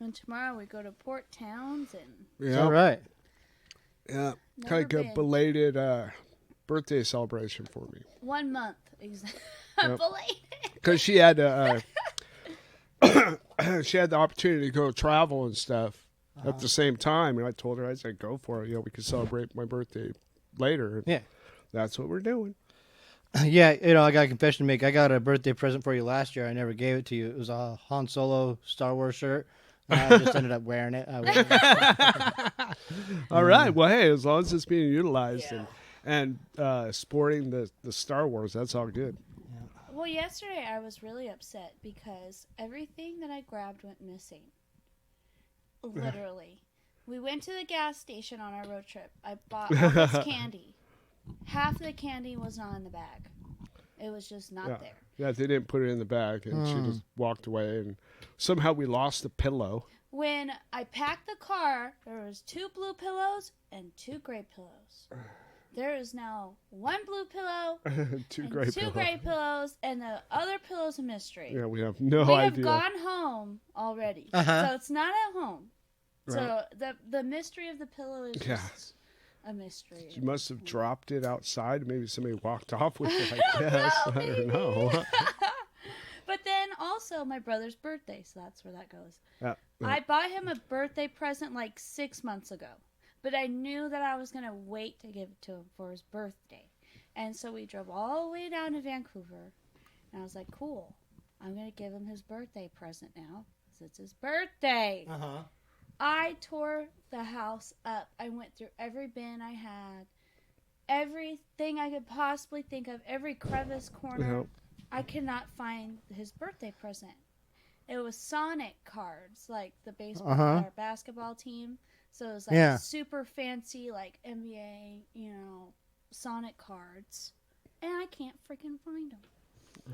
And tomorrow we go to Port Townsend. Is that right? Yeah. Never Kind of been. a belated birthday celebration for me. 1 month. Exactly. Yep. Belated. Because she had she had the opportunity to go travel and stuff at the same time. And I told her, I said, go for it. You know, we can celebrate my birthday later. Yeah. That's what we're doing. Yeah, you know, I got a confession to make. I got a birthday present for you last year. I never gave it to you. It was a Han Solo Star Wars shirt. I just ended up wearing it. All right. Well, hey, as long as it's being utilized Yeah. and sporting the Star Wars, that's all good. Well, yesterday I was really upset because everything that I grabbed went missing. Literally. We went to the gas station on our road trip. I bought all this candy. Half the candy was not in the bag. It was just not there. Yeah, they didn't put it in the bag, and she just walked away, and somehow we lost the pillow. When I packed the car, there was 2 blue pillows and 2 gray pillows. There is now 1 blue pillow, 2 and gray 2 pillows. gray pillows, and the other pillow's a mystery. Yeah, we have no we idea. have gone home already, so it's not at home. Right. So the mystery of the pillow is just a mystery. You must have dropped it outside. Maybe somebody walked off with it, I guess. Well, I don't know. But then also my brother's birthday, so that's where that goes. Yeah. I bought him a birthday present like 6 months ago, but I knew that I was going to wait to give it to him for his birthday. And so we drove all the way down to Vancouver, and I was like, cool, I'm going to give him his birthday present now, because it's his birthday. Uh-huh. I tore the house up. I went through every bin I had, everything I could possibly think of, every crevice, corner. Yep. I could not find his birthday present. It was Sonic cards, like the baseball or basketball team. So it was like super fancy, like NBA, Sonic cards. And I can't freaking find them.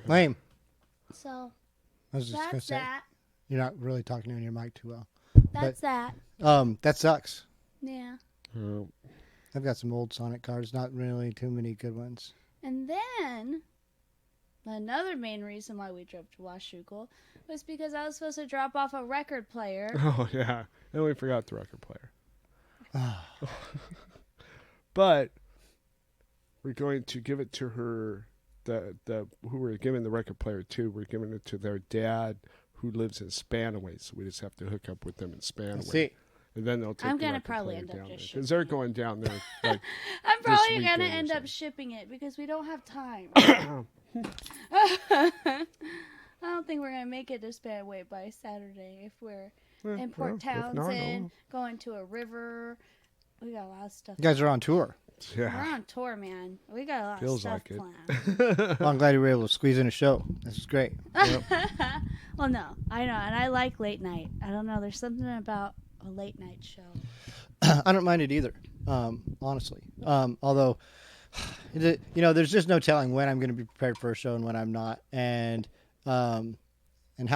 Lame. So I was just going to that's say, that. you're not really talking into your mic too well. That's that. That sucks. Yeah. I've got some old Sonic cards, not really too many good ones. And then another main reason why we drove to Washougal was because I was supposed to drop off a record player. Oh, yeah. And we forgot the record player. But we're going to give it to her, who we're giving the record player to. We're giving it to their dad, who lives in Spanaway. So we just have to hook up with them in Spanaway. See. And then they'll take I'm the gonna record probably player end up down there. just Because they're going down there. Like, I'm probably this going to weekend or end up something. shipping it because we don't have time. I don't think we're going to make it to Spanaway by Saturday if we're in Port Townsend, going to a river. We got a lot of stuff. You guys are on tour. We're on tour, man. We got a lot Feels of stuff like planned. Well, I'm glad you were able to squeeze in a show. This is great. Well, no, I know, and I like late night. I don't know. There's something about a late night show. I don't mind it either, honestly. Although, there's just no telling when I'm going to be prepared for a show and when I'm not, and how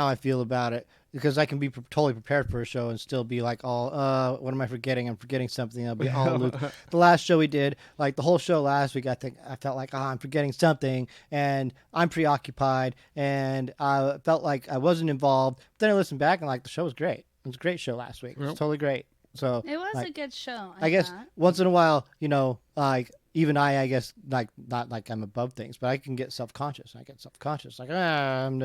I feel about it. Because I can be totally prepared for a show and still be like, what am I forgetting? I'm forgetting something. I'll be all looped. The last show we did, like the whole show last week, I felt like, I'm forgetting something, and I'm preoccupied, and I felt like I wasn't involved. But then I listened back and like the show was great. It was a great show last week. It was totally great. So It was a good show. I guess thought. once in a while, like even I guess like not like I'm above things, but I can get self-conscious. I get self-conscious, like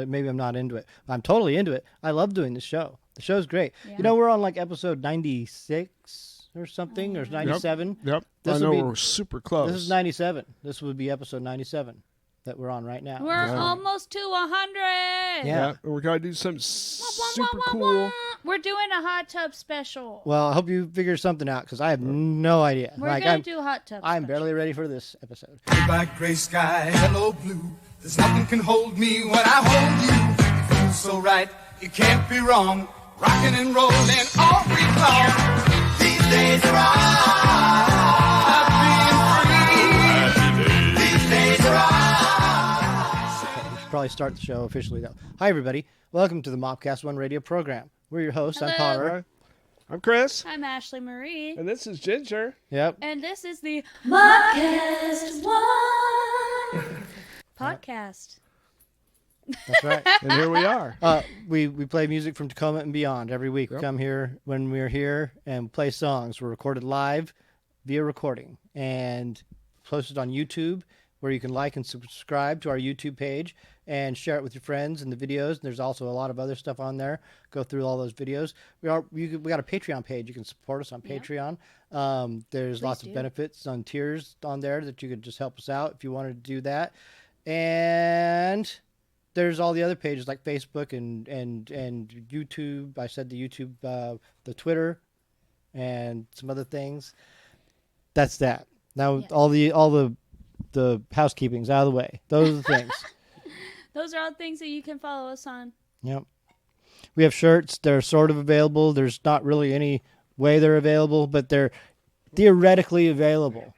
maybe I'm not into it. I'm totally into it. I love doing the show. The show's great. Yeah. We're on like episode 96 or something, or 97. Yep. This I know would be- we're super close. This is 97. This would be episode 97 that we're on right now. We're almost to 100. Yeah. And we're going to do something super cool. We're doing a hot tub special. Well, I hope you figure something out because I have no idea. We're like, going to do a hot tub I'm special. barely ready for this episode. Black, gray sky, hello, blue. There's nothing can hold me when I hold you. It feels so right, it can't be wrong. Rocking and rolling all week long. These days are ours. Being free. These days are ours. We should probably start the show officially, though. Hi, everybody. Welcome to the MAWPCAST 1 radio program. We're your hosts. I'm Hello. Connor. I'm Chris. I'm Ashlee Marie. And this is Ginger. Yep. And this is the MAWPCAST 1 podcast. That's right. And here we are. We play music from Tacoma and beyond every week. We Yep. come here when we're here and play songs. We're recorded live via recording and posted on YouTube, where you can like and subscribe to our YouTube page and share it with your friends and the videos. And there's also a lot of other stuff on there. Go through all those videos. We got a Patreon page. You can support us on Yeah. Patreon. There's Please lots do. of benefits on tiers on there that you could just help us out if you wanted to do that. And there's all the other pages like Facebook and YouTube. I said the YouTube, the Twitter, and some other things. That's that. Now Yes. all the housekeeping's out of the way. Those are the things. Those are all things that you can follow us on. Yep. We have shirts. They're sort of available. There's not really any way they're available, but they're theoretically available.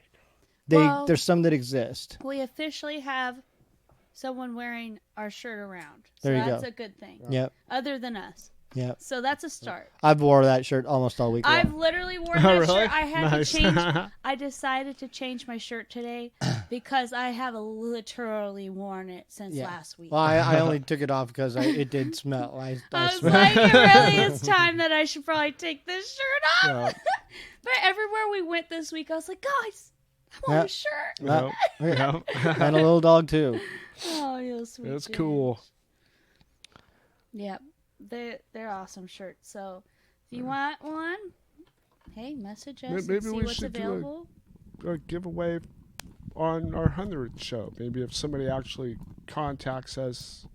Well- There's some that exist. We officially have someone wearing our shirt around. So There you that's go. a good thing. Yep. Other than us. Yep. So that's a start. I've wore that shirt almost all week long. I've literally worn Oh, that really? shirt. I had Nice. to change. I decided to change my shirt today because I have literally worn it since Yeah. last week. Well, I only took it off because it did smell. I I was smell. like, it really is time that I should probably take this shirt off. Yeah. But everywhere we went this week, I was like, guys, I want Yeah. a shirt. Well, Yep. and a little dog too. Oh, you sweet. It's dude. cool. Yep, they're awesome shirts. So if you want one, hey, message us Maybe and see we what's should do available. A giveaway on our 100th show. Maybe if somebody actually contacts us.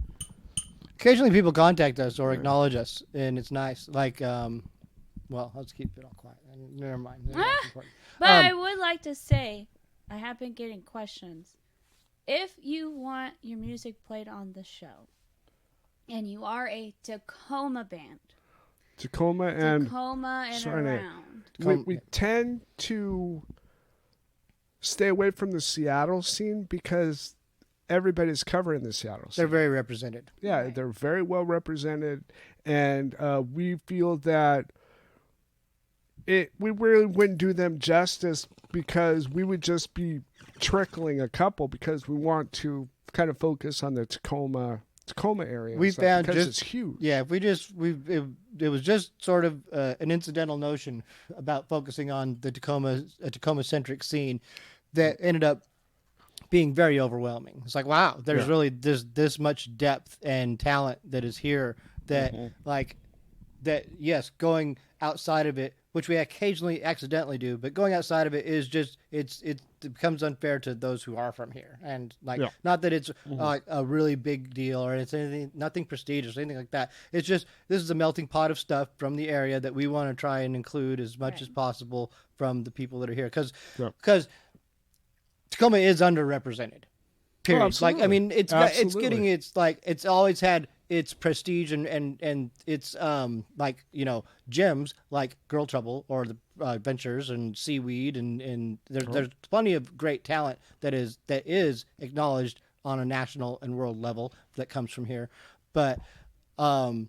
Occasionally, people contact us or acknowledge us, and it's nice. Like, well, let's keep it all quiet. Never mind. They're not important. But I would like to say, I have been getting questions. If you want your music played on the show, and you are a Tacoma band, Tacoma and Tacoma and sorry, Nate. around, we tend to stay away from the Seattle scene because everybody's covering the Seattle scene. They're very represented. Yeah, Right. they're very well represented, and we feel that we really wouldn't do them justice because we would just be trickling a couple because we want to kind of focus on the Tacoma area. We and stuff found because just- it's huge. Yeah, if we just it was just sort of an incidental notion about focusing on the Tacoma centric scene that ended up being very overwhelming. It's like, wow, there's Yeah. really this much depth and talent that is here that like that. Yes, going outside of it, which we occasionally accidentally do, but going outside of it is just it becomes unfair to those who are from here. And like, Yeah. not that it's like a really big deal or it's nothing prestigious or anything like that. It's just this is a melting pot of stuff from the area that we want to try and include as much Right. as possible from the people that are here because Yeah. Tacoma is underrepresented. Period. Like, I absolutely. mean, it's getting it's always had its prestige and its like, you know, gems like Girl Trouble or the Adventures and Seaweed and there's plenty of great talent that is acknowledged on a national and world level that comes from here. But and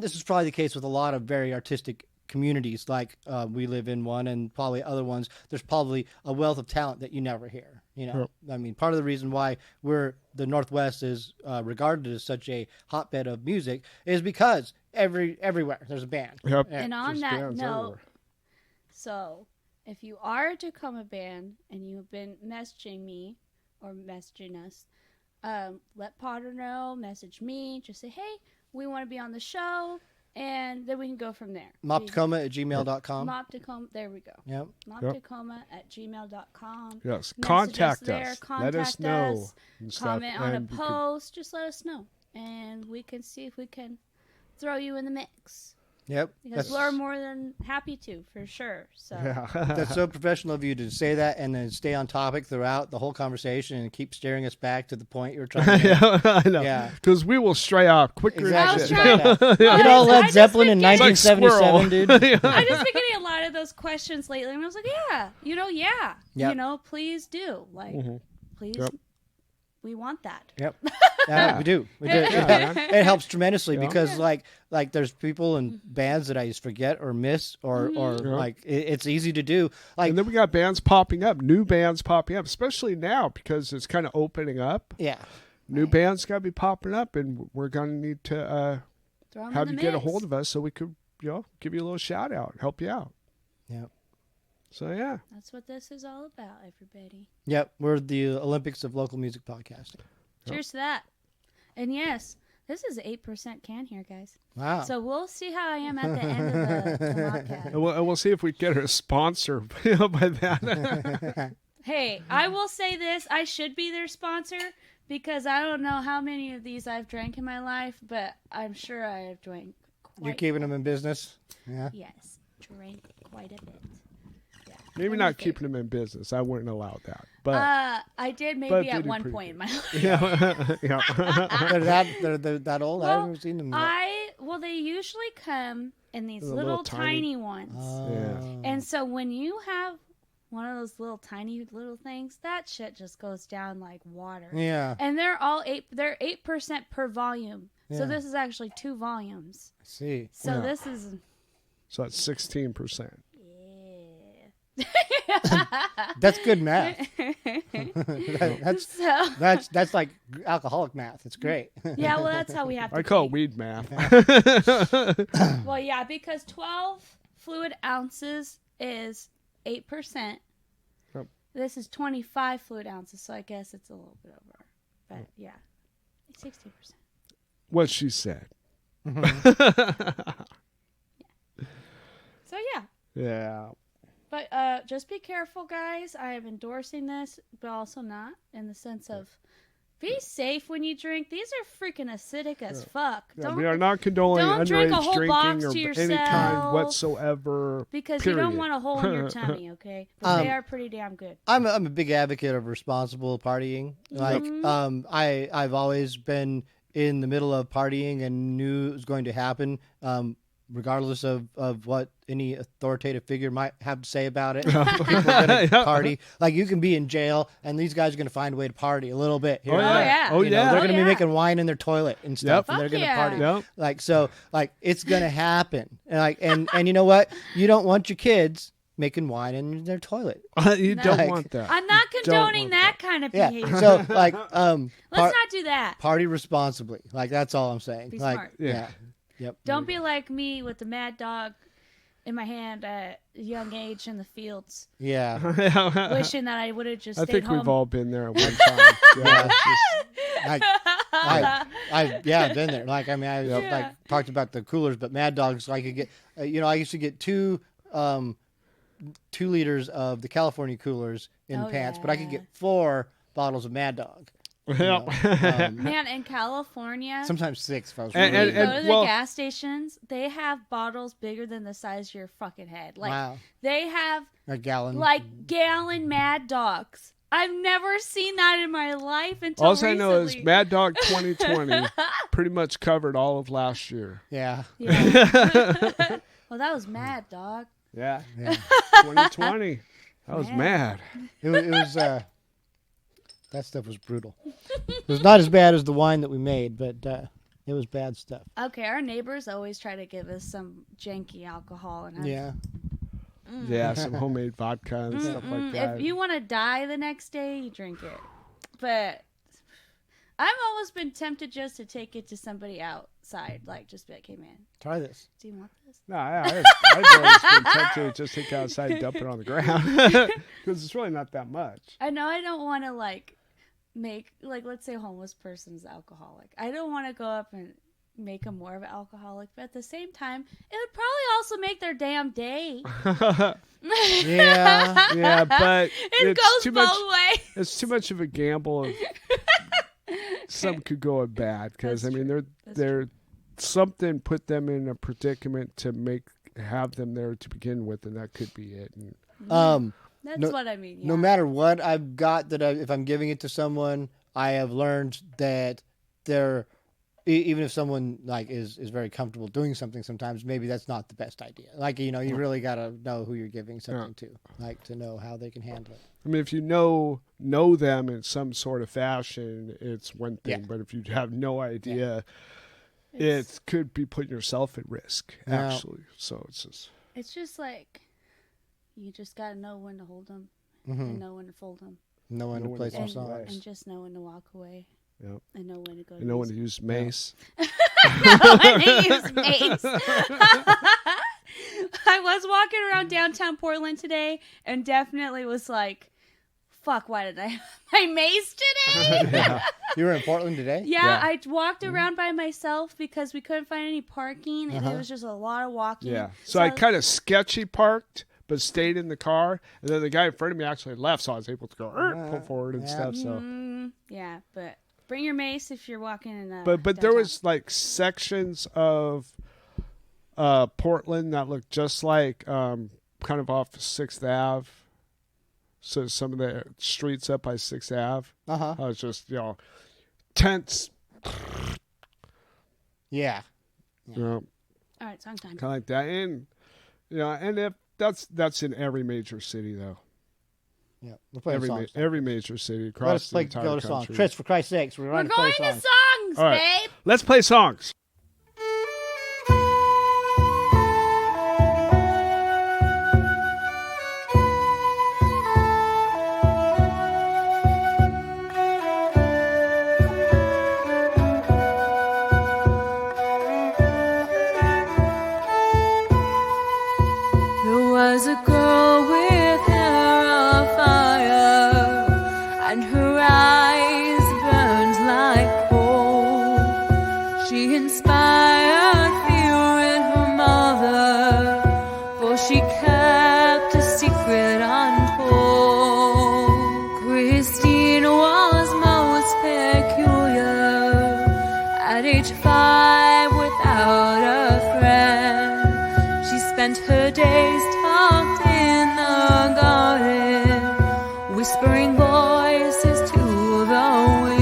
this is probably the case with a lot of very artistic communities like we live in one and probably other ones. There's probably a wealth of talent that you never hear. You know, I mean, part of the reason why the Northwest is regarded as such a hotbed of music is because everywhere there's a band. Yep. Yeah. And on There's that bands note, everywhere. so if you are a Tacoma band and you've been messaging me or messaging us, let Potter know, message me, just say, hey, we want to be on the show, and then we can go from there. MAWPTacoma@gmail.com. MAWP Tacoma, there we go. Yep. MAWPTacoma@gmail.com. Yes, Message contact us there, us. Let us contact know. us, and stuff, comment on a and you could- post, just let us know. And we can see if we can throw you in the mix. Yep. Because we're more than happy to, for sure. So Yeah. That's so professional of you to say that and then stay on topic throughout the whole conversation and keep steering us back to the point you're trying to make. Yeah, I know. Yeah. Because we will stray off quicker Exactly. I was than trying- shit. You know, I Led just Zeppelin in been getting- It's like 1977, squirrel. dude. I've just been getting a lot of those questions lately, and I was like, yeah, Yep. you know, please do. Like, please, Yep. we want that. Yep. Yeah. We do. We do. Yeah, man. It helps tremendously Yeah. because like there's people and bands that I just forget or miss or Yeah. like it's easy to do. Like And then we got bands popping up, new bands popping up, especially now because it's kind of opening up. yeah. New bands got to be popping up, and we're going to need to Throw 'em have in you the get a mix. hold of us so we could, give you a little shout out, help you out. Yep. So, yeah. That's what this is all about, everybody. Yep. We're the Olympics of local music podcasting. Cheers to that. And yes, this is 8% can here, guys. Wow. So we'll see how I am at the end of the podcast. And we'll see if we get a sponsor by that. Hey, I will say this. I should be their sponsor because I don't know how many of these I've drank in my life, but I'm sure I have drank quite You're keeping them in business? Yeah. Yes, drank quite a bit. Yeah. Maybe One not of my keeping them in business. I wouldn't allow that. But I did but maybe they at do one pretty point in my life. yeah. yeah. They're that old? I Well, haven't seen them yet. They usually come in these The little little tiny ones. Yeah. And so when you have one of those little tiny little things, that shit just goes down like water. Yeah. And they're 8% per volume. So Yeah. this is actually 2 volumes. I see. So Yeah. this is So that's 16%. That's good math. so That's like alcoholic math. It's great. yeah, well that's how we have to I call it be. weed math. Well, yeah, because 12 fluid ounces is 8%. Yep. This is 25 fluid ounces, so I guess it's a little bit over. But yeah, 16%. What she said. So yeah, Yeah. but just be careful, guys. I am endorsing this, but also not in the sense of be safe when you drink. These are freaking acidic as fuck. Yeah, we are not condoning don't drink a underage whole box drinking to or any kind yourself. whatsoever. because you don't period. want a hole in your tummy, okay? But they are pretty damn good. I'm a big advocate of responsible partying. Like, I've always been in the middle of partying and knew it was going to happen, regardless of what any authoritative figure might have to say about it. People are going to party. Like, you can be in jail, and these guys are going to find a way to party a little bit here Oh, and yeah. there. yeah. Oh, You know, yeah. they're going to yeah. be making wine in their toilet and stuff, Yep. and they're Fuck going to yeah. party. Yep. Like, so, like, it's going to happen. And you know what? You don't want your kids making wine in their toilet. You No. don't Like- want that. I'm not condoning want that kind of Yeah. behavior. So, like, Let's not do that. party responsibly. Like, that's all I'm saying. Be like, smart. Yeah. Yep. Don't be like me with the Mad Dog in my hand at a young age in the fields, Yeah. wishing that I would have just I stayed think home. we've all been there at one time. Yeah. I've been there. Like, I mean, I Yeah. like talked about the coolers, but Mad Dogs, I could get, I used to get 2 liters of the California coolers in Oh, pants, but I could yeah. get 4 bottles of Mad Dog. You Yep. know? Man, in California, Sometimes 6 if I was And- when really you go to the well- gas stations, they have bottles bigger than the size of your fucking head. Like wow, they have a gallon. like gallon Mad Dogs. I've never seen that in my life until All recently. I know is Mad Dog 2020 pretty much covered all of last year. Yeah. Yeah. Well, that was Mad Dog. Yeah. Yeah. 2020. That was Man. mad. It was that stuff was brutal. It was not as bad as the wine that we made, but it was bad stuff. Okay, our neighbors always try to give us some janky alcohol, and Yeah. Yeah, some homemade vodka and stuff like that. if you want to die the next day, you drink it. But I've always been tempted just to take it to somebody outside, like just be like, "Hey, man, Try this. do you want this?" No, I've always been tempted to just take it outside and dump it on the ground because it's really not that much. I know I don't want to make let's say a homeless person's alcoholic. I don't want to go up and make them more of an alcoholic, but at the same time, it would probably also make their damn day. Yeah. Yeah, but It it's goes too both much. ways. It's too much of a gamble. Some could go bad because That's I mean true. they're something put them in a predicament to have them there to begin with, and that could be it. And That's No- what I mean. Yeah. No matter what I've got, if I'm giving it to someone, I have learned that even if someone like is very comfortable doing something, sometimes maybe that's not the best idea. Like, you really got to know who you're giving something to, like to know how they can handle it. I mean, if you know them in some sort of fashion, it's one thing. Yeah. But if you have no idea, It's- it could be putting yourself at risk. Yeah. Actually, so it's just It's just like you just gotta know when to hold them Mm-hmm. and know when to fold them Know when Know to when play to some walk away. songs. and just know when to walk away. Yep. I know when to go. I know when to use mace. I know when to use mace. I was walking around downtown Portland today and definitely was like, fuck, why did I have my mace today? Yeah. You were in Portland today? Yeah, I walked around by myself because we couldn't find any parking and it was just a lot of walking. Yeah. So I kind of sketchy parked, but stayed in the car. And then the guy in front of me actually left, so I was able to go pull forward and stuff. So yeah, but bring your mace if you're walking in a But there downtown. was like sections of Portland that looked just like kind of off 6th Ave. So some of the streets up by 6th Ave. I was just, tents. Yeah. All right, song time. Kind of like that. And, and if that's in every major city, though. Yeah. We're playing songs. Every major city across Let us the entire go to country. songs. Chris, for Christ's sakes, we're We're going to play going to songs. songs, All right. babe. Let's play songs. There was a girl with hair of fire, and her eyes burned like coal. She inspired fear in her mother, for she kept a secret untold. Christine was most peculiar, at age 5 without a friend. She spent her days tucked in the garden, whispering voices to the wind.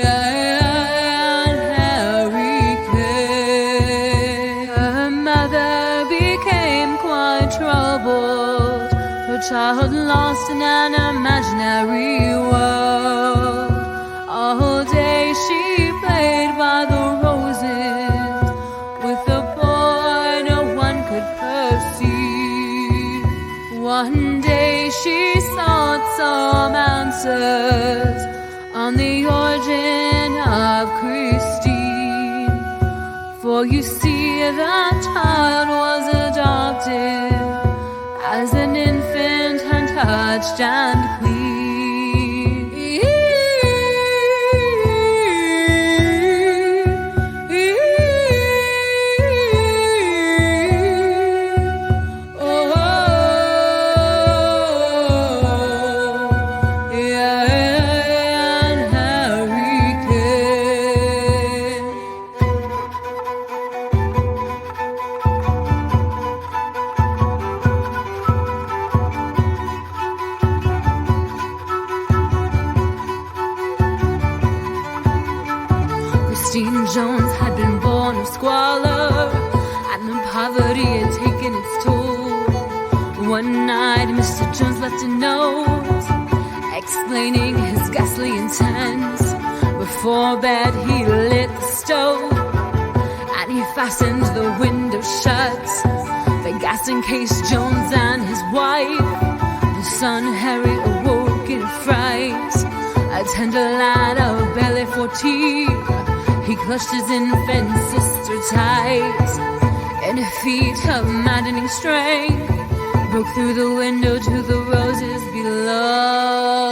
And Harry came. Her mother became quite troubled, her child lost in an imaginary world. All day she played by the roses with a boy no one could perceive. One day she sought some answers on the origin of Christine. For you see, that child was adopted as an infant, untouched and clean. And Harry came. Christine Jones had been born of squalor, and the poverty had taken its toll. One night, Mr. Jones left a note explaining his ghastly intent. Before bed, he lit the stove, and he fastened the window shut. The gas in case Jones and his wife. The son Harry awoke in a fright. A tender lad of barely 14, he clutched his infant sister tight. In a feat of maddening strength, broke through the window to the roses below.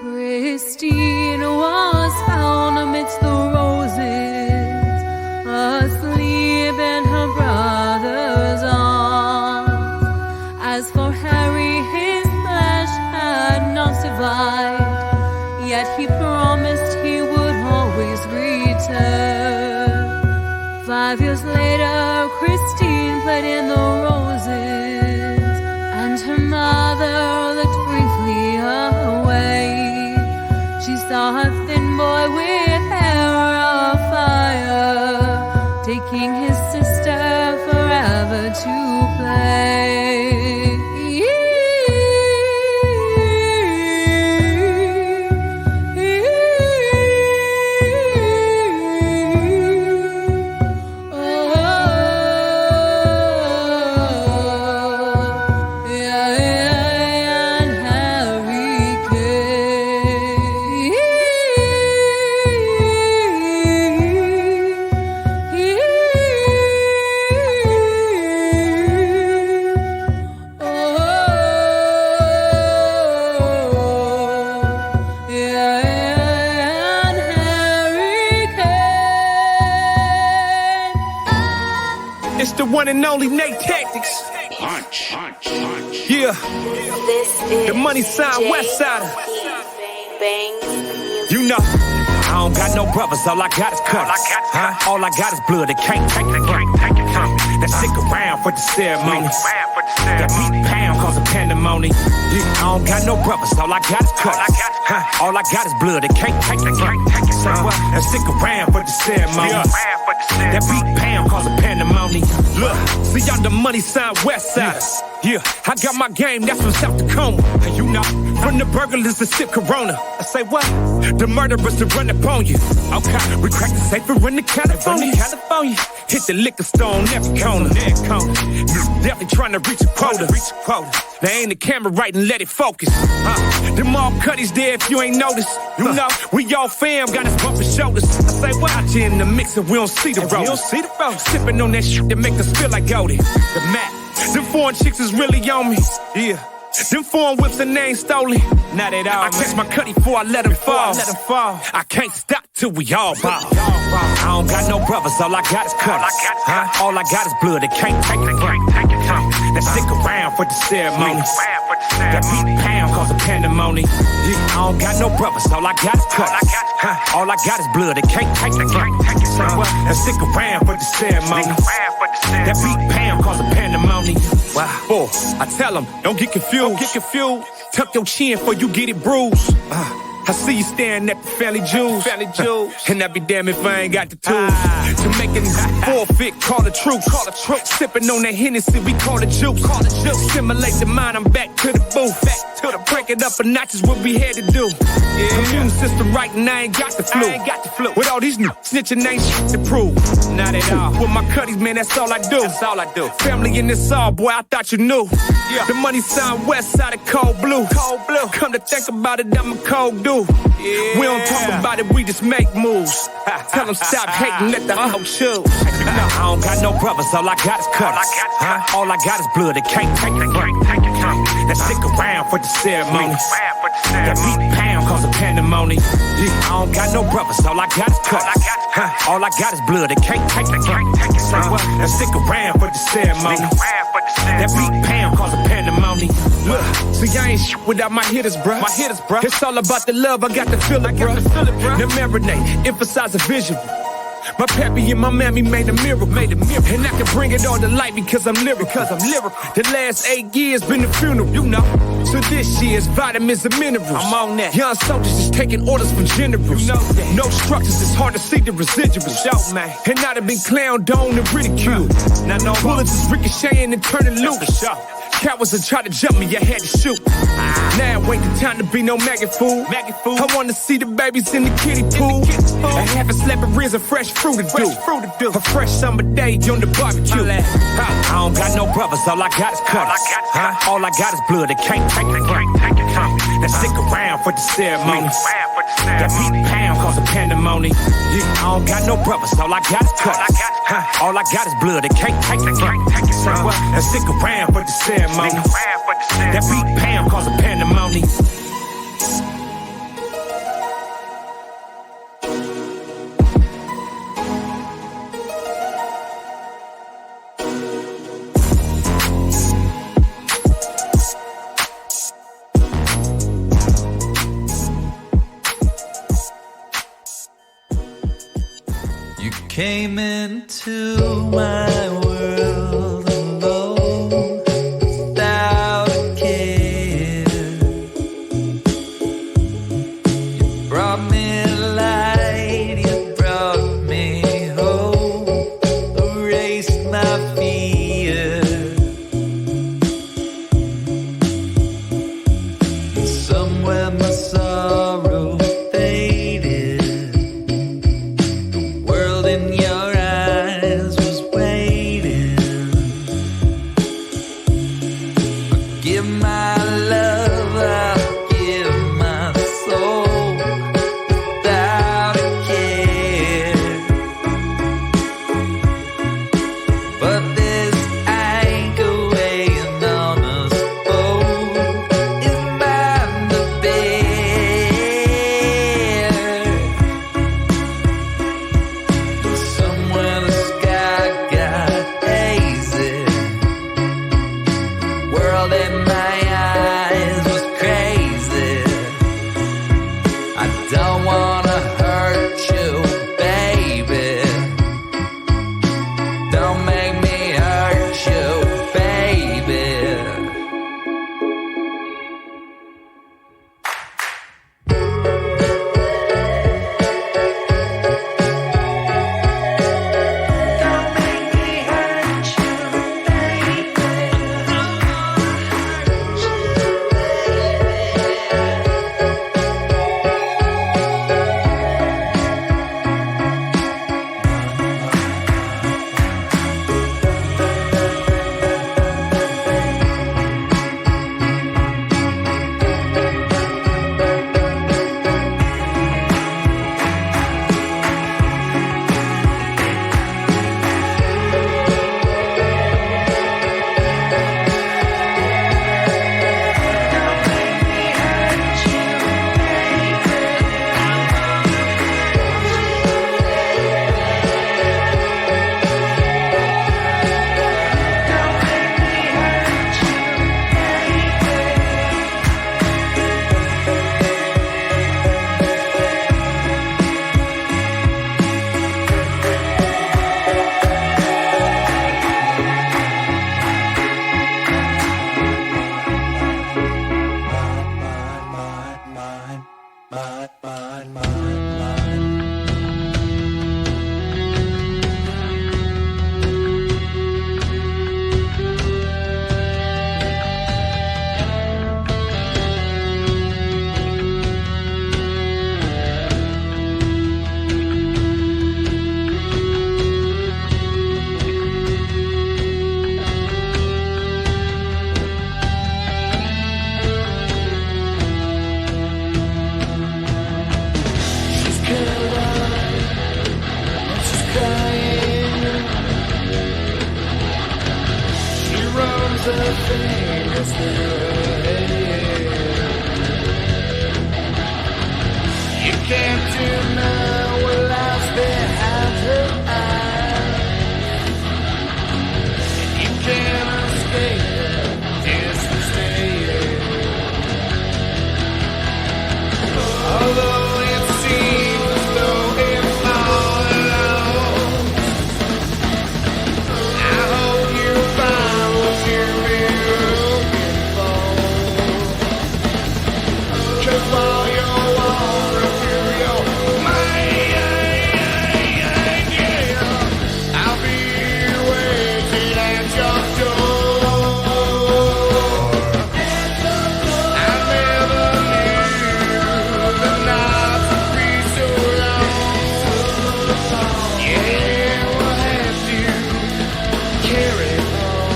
Christine was found amidst the roses, asleep in her brother's arms. As for Harry, his flesh had not survived, yet he promised he would always return. 5 years later, Christine played in the roses, and her mother looked briefly away. She saw a thin boy with hair of fire, taking his sister forever to play. It's the one and only Nate Tactics. Punch. Yeah, This is the money sign West Side. Bangs. You know, I don't got no brothers, all I got is cutters. Huh? All I got is blood, they can't take it. That stick around for the ceremony. That beat pound cause a pandemonium. Yeah, I don't got no brothers, all I got is cutters. Huh? All I got is blood, they can't take it. That stick around for the ceremony. That beat pound cause a pandemonium. Look, see y'all the money sign West Side. Yeah, I got my game, that's from South Tacoma. And you know, from the burglars to sip Corona. I say what? The murderers to run up on you. Okay, we crack the safe and run to California. Hit the liquor store on every corner. Definitely trying to reach a quota. They ain't the camera right and let it focus. Them all cutties there if you ain't noticed. You know, we all fam, got us bumping shoulders. I say what? Out here in the mix and we don't see the road. Sipping on that shit that make us feel like Goldie. The Mac. Them foreign chicks is really on me. Yeah. Them foreign whips and they ain't stolen. Not at all. I catch my cutty before I let them fall. I can't stop till we all ball. I don't got no brothers, all I got is cutters. Huh? All I got is blood, they can't take it. That stick around for the ceremony. That beat pound cause a pandemonium. Yeah, I don't got no brothers, all I got is cutters. Huh? All I got is blood, they can't take it. That stick around for the ceremony. That beat pound cause a pandemonium. Wow. Boy, I tell them, don't get confused. Tuck your chin before you get it bruised. I see you staring at the family jewels. And I be damn if I ain't got the tools. Jamaican forfeit, call the truth. Sipping on that Hennessy, we call it juice. Simulate the mind, I'm back to the booth. Break it up a notch is what we had to do. Immune system right and I ain't got the flu. With all these snitching ain't shit to prove. Not at all. With my cutties, man, that's all I do. Family in this all, boy, I thought you knew. The money sign West Side of cold blue. Come to think about it, I'm a cold dude. We don't talk about it, we just make moves. Tell them stop hating, let the hoe choose. I don't got no brothers, all I got is cutters. All I got is blood, they can't take it. That stick around for the ceremony. That beat pound cause a pandemonium. Yeah, I don't got no brothers, all I got is cutters. All I got is blood, they can't take it. That stick around for the ceremony. That beat pound cause a pandemonium. Look, see I ain't shit without my hitters, bruh. It's all about the love, I got to feel it, bruh. The marinate, emphasize the visual. My pappy and my mammy made a miracle. And I can bring it all to light because I'm lyrical. The last 8 years been a funeral, you know. So this year's vitamins and minerals. I'm on that. Young soldiers is taking orders from generals. You know that. No structures, it's hard to see the residuals. Show, man. And I'd have been clowned on and ridiculed. Now no bullets is ricocheting and turning loose. Cowards that try to jump me, I had to shoot. Now ain't the time to be no maggot fool. I wanna see the babies in the kiddie pool. I haven't slept in ribs and fresh fruit to do. A fresh summer day on the barbecue. I don't got no brothers, all I got is cutters. All I got is blood, they can't take it. That stick around for the ceremony. That beat pound cause a pandemonium. Yeah, I don't got no brothers, all I got is cutters. All I got is blood, they can't take it. That stick around for the ceremony. That beat pound cause a pandemonium. You came into my world alone, without a care. You brought me light, you brought me hope, erased my fear. And somewhere my sorrow faded. The world in your eyes was waiting. There's a thing that's you can't deny what lies behind her eyes. And you can't escape her disrespect. Although it seems as though it's all alone, I hope you find what you've been looking for. 'Cause while you're wandering through your mind, I'll be waiting at your door. I never knew the night would be so long. Yeah, we'll have to carry on.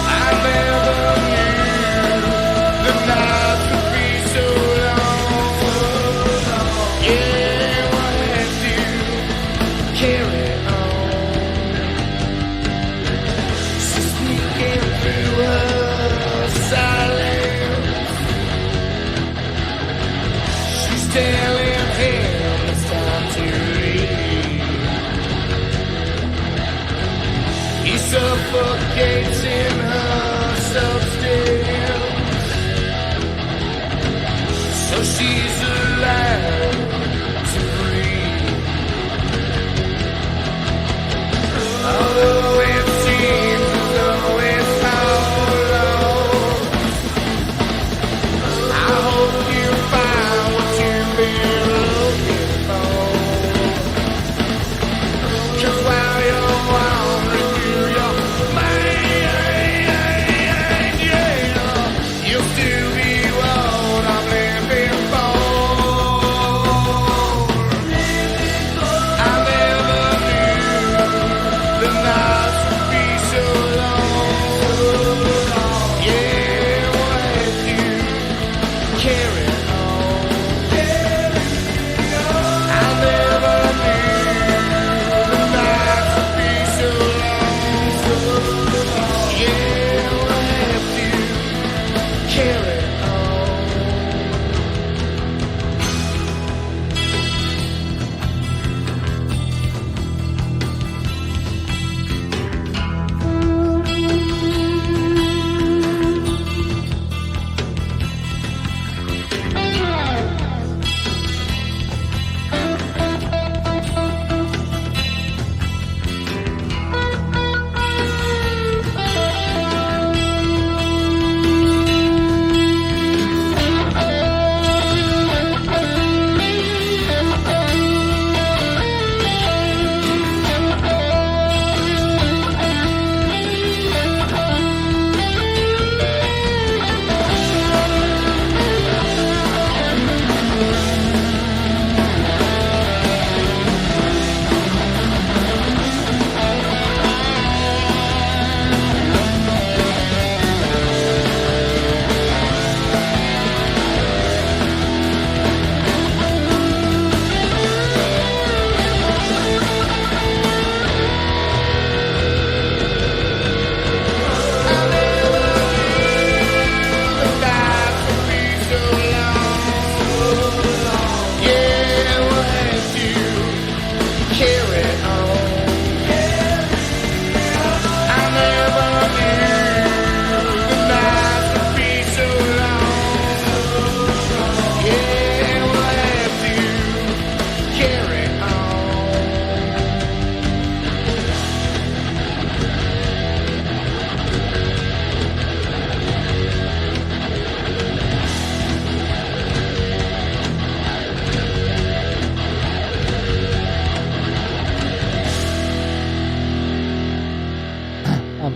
I never knew the night would be so long. Yeah, we'll have to carry on. She's sneaking through her silence. She's telling him it's time to leave. He suffocates in her substance, so she's allowed to breathe. Although it seems as though it's all lost, I hope you find what you've been looking for. 'Cause while you're wandering through your mind, yeah, you'll still be what I'm living for. I never knew the nights would be so long. Yeah, we'll have to carry on. I never knew the nights would be so long. Yeah, we'll have to carry on.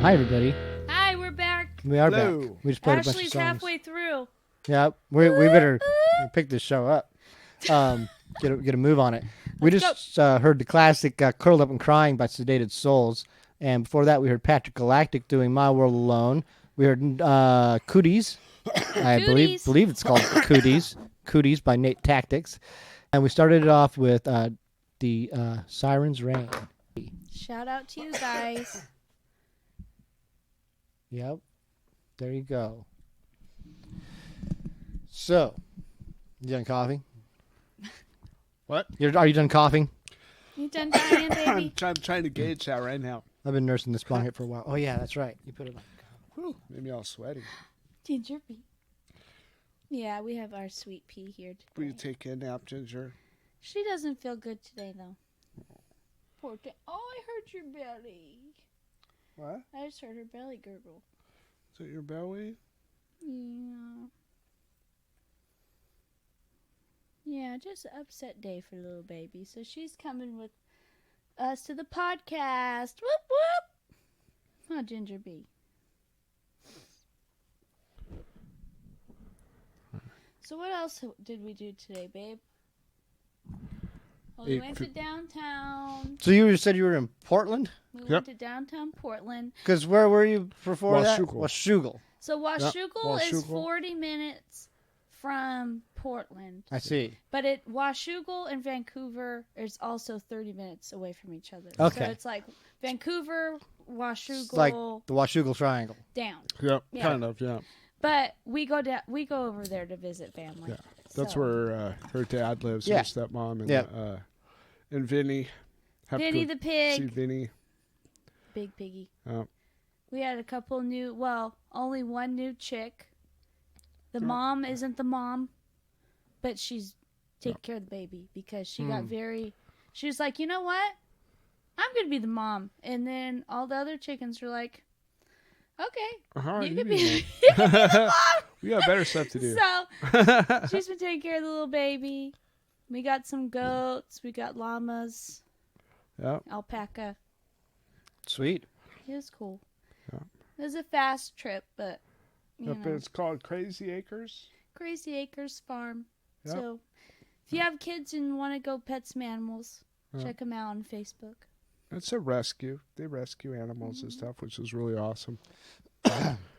Hi, everybody. Hi, we're back. We are Hello. back. We just played a bunch of Ashlee's songs. halfway through. Yeah, we better pick this show up. Get a move on it. We Let's just heard the classic "Curled Up and Crying" by Sedated Souls, and before that, we heard Patrick Galactic doing "My World Alone." We heard Cooties. I Cooties. believe it's called Cooties. Cooties by Nate Tactics, and we started it off with the Siren's Rain. Shout out to you guys. Yep. There you go. So, you done coughing? What? Are you done coughing? You done dying, baby? I'm trying to gauge that right now. I've been nursing this blanket for a while. Oh, yeah, that's right. You put it on. Whew, made me all sweaty. Ginger bee. Yeah, we have our sweet pea here today. Will you take a nap, Ginger? She doesn't feel good today, though. Poor thing. Oh, I hurt your belly. What? I just heard her belly gurgle. Is it your belly? Yeah. Yeah, just an upset day for little baby. So she's coming with us to the podcast. Whoop, whoop. Oh, Ginger bee. So what else did we do today, babe? Well, we went to downtown. So you said you were in Portland? We went to downtown Portland. Because where were you before that? Washougal. Washougal. So Washougal is Washougal. 40 minutes from Portland. I see. But Washougal and Vancouver is also 30 minutes away from each other. Okay. So it's like Vancouver, Washougal, It's like the Washougal Triangle. down. Yep, Yeah. kind of, yeah. But we go over there to visit family. Yeah. That's So, where her dad lives, Yeah. her stepmom, and Yeah. And Vinny. Have Vinny to the pig. See Vinny. Big piggy. Oh. We had a couple only one new chick. The mom isn't the mom, but she's taking care of the baby because she got she was like, you know what? I'm going to be the mom. And then all the other chickens were like, okay, you could be the mom. We got better stuff to do. So she's been taking care of the little baby. We got some goats. We got llamas, Yep. alpaca. Sweet. It was cool. Yeah. It was a fast trip, but you Yep, know, it's called Crazy Acres. Crazy Acres Farm. Yep. So if you have kids and want to go pet some animals, Yeah. check them out on Facebook. It's a rescue. They rescue animals and stuff, which is really awesome.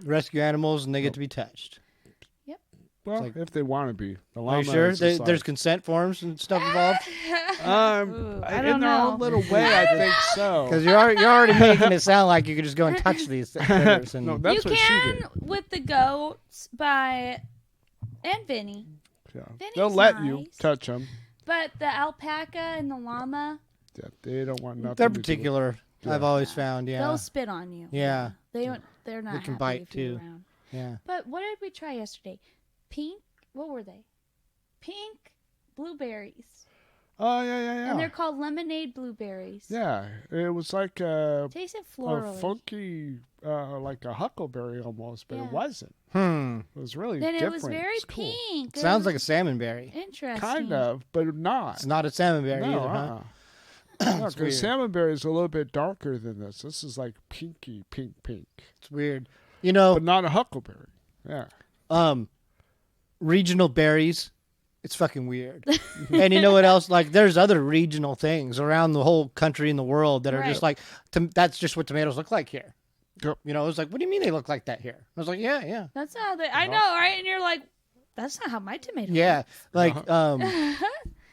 Rescue animals and they get to be touched. Well, like- if they want to be. The Are llama you sure? is just There's consent forms and stuff involved? I in don't their know. own little way, I think so. Because you're already making it sound like you could just go and touch these critters. And No, that's you what can she did. with the goats and Vinny, Yeah. Vinny's They'll let you nice. touch them. but the alpaca and the llama, Yeah, they don't want nothing. they're to do with- particular, I've always found, yeah. they'll spit on you. Yeah. They're not They can happy bite, if you're too. around. Yeah. But what did we try yesterday? Pink. What were they? Pink blueberries. Oh, yeah. And they're called lemonade blueberries. Yeah, it was like a Tasted floral. funky, like a huckleberry almost, but Yeah. it wasn't. Hmm. It was really Then different. it was very It's cool. pink. It Sounds was like a salmonberry. interesting. Kind of, but not. It's not a salmonberry no, either, huh? No, weird. because salmonberry is a little bit darker than this. This is like pinky, pink. It's weird. You know, But not a huckleberry. Yeah. regional berries, it's fucking weird. And you know what else? Like, there's other regional things around the whole country and the world that are just Right. like, that's just what tomatoes look like here. Yep. You know, it's like, what do you mean they look like that here? I was like, yeah. That's how they. I know, right? And you're like, that's not how my tomato. Yeah. Like,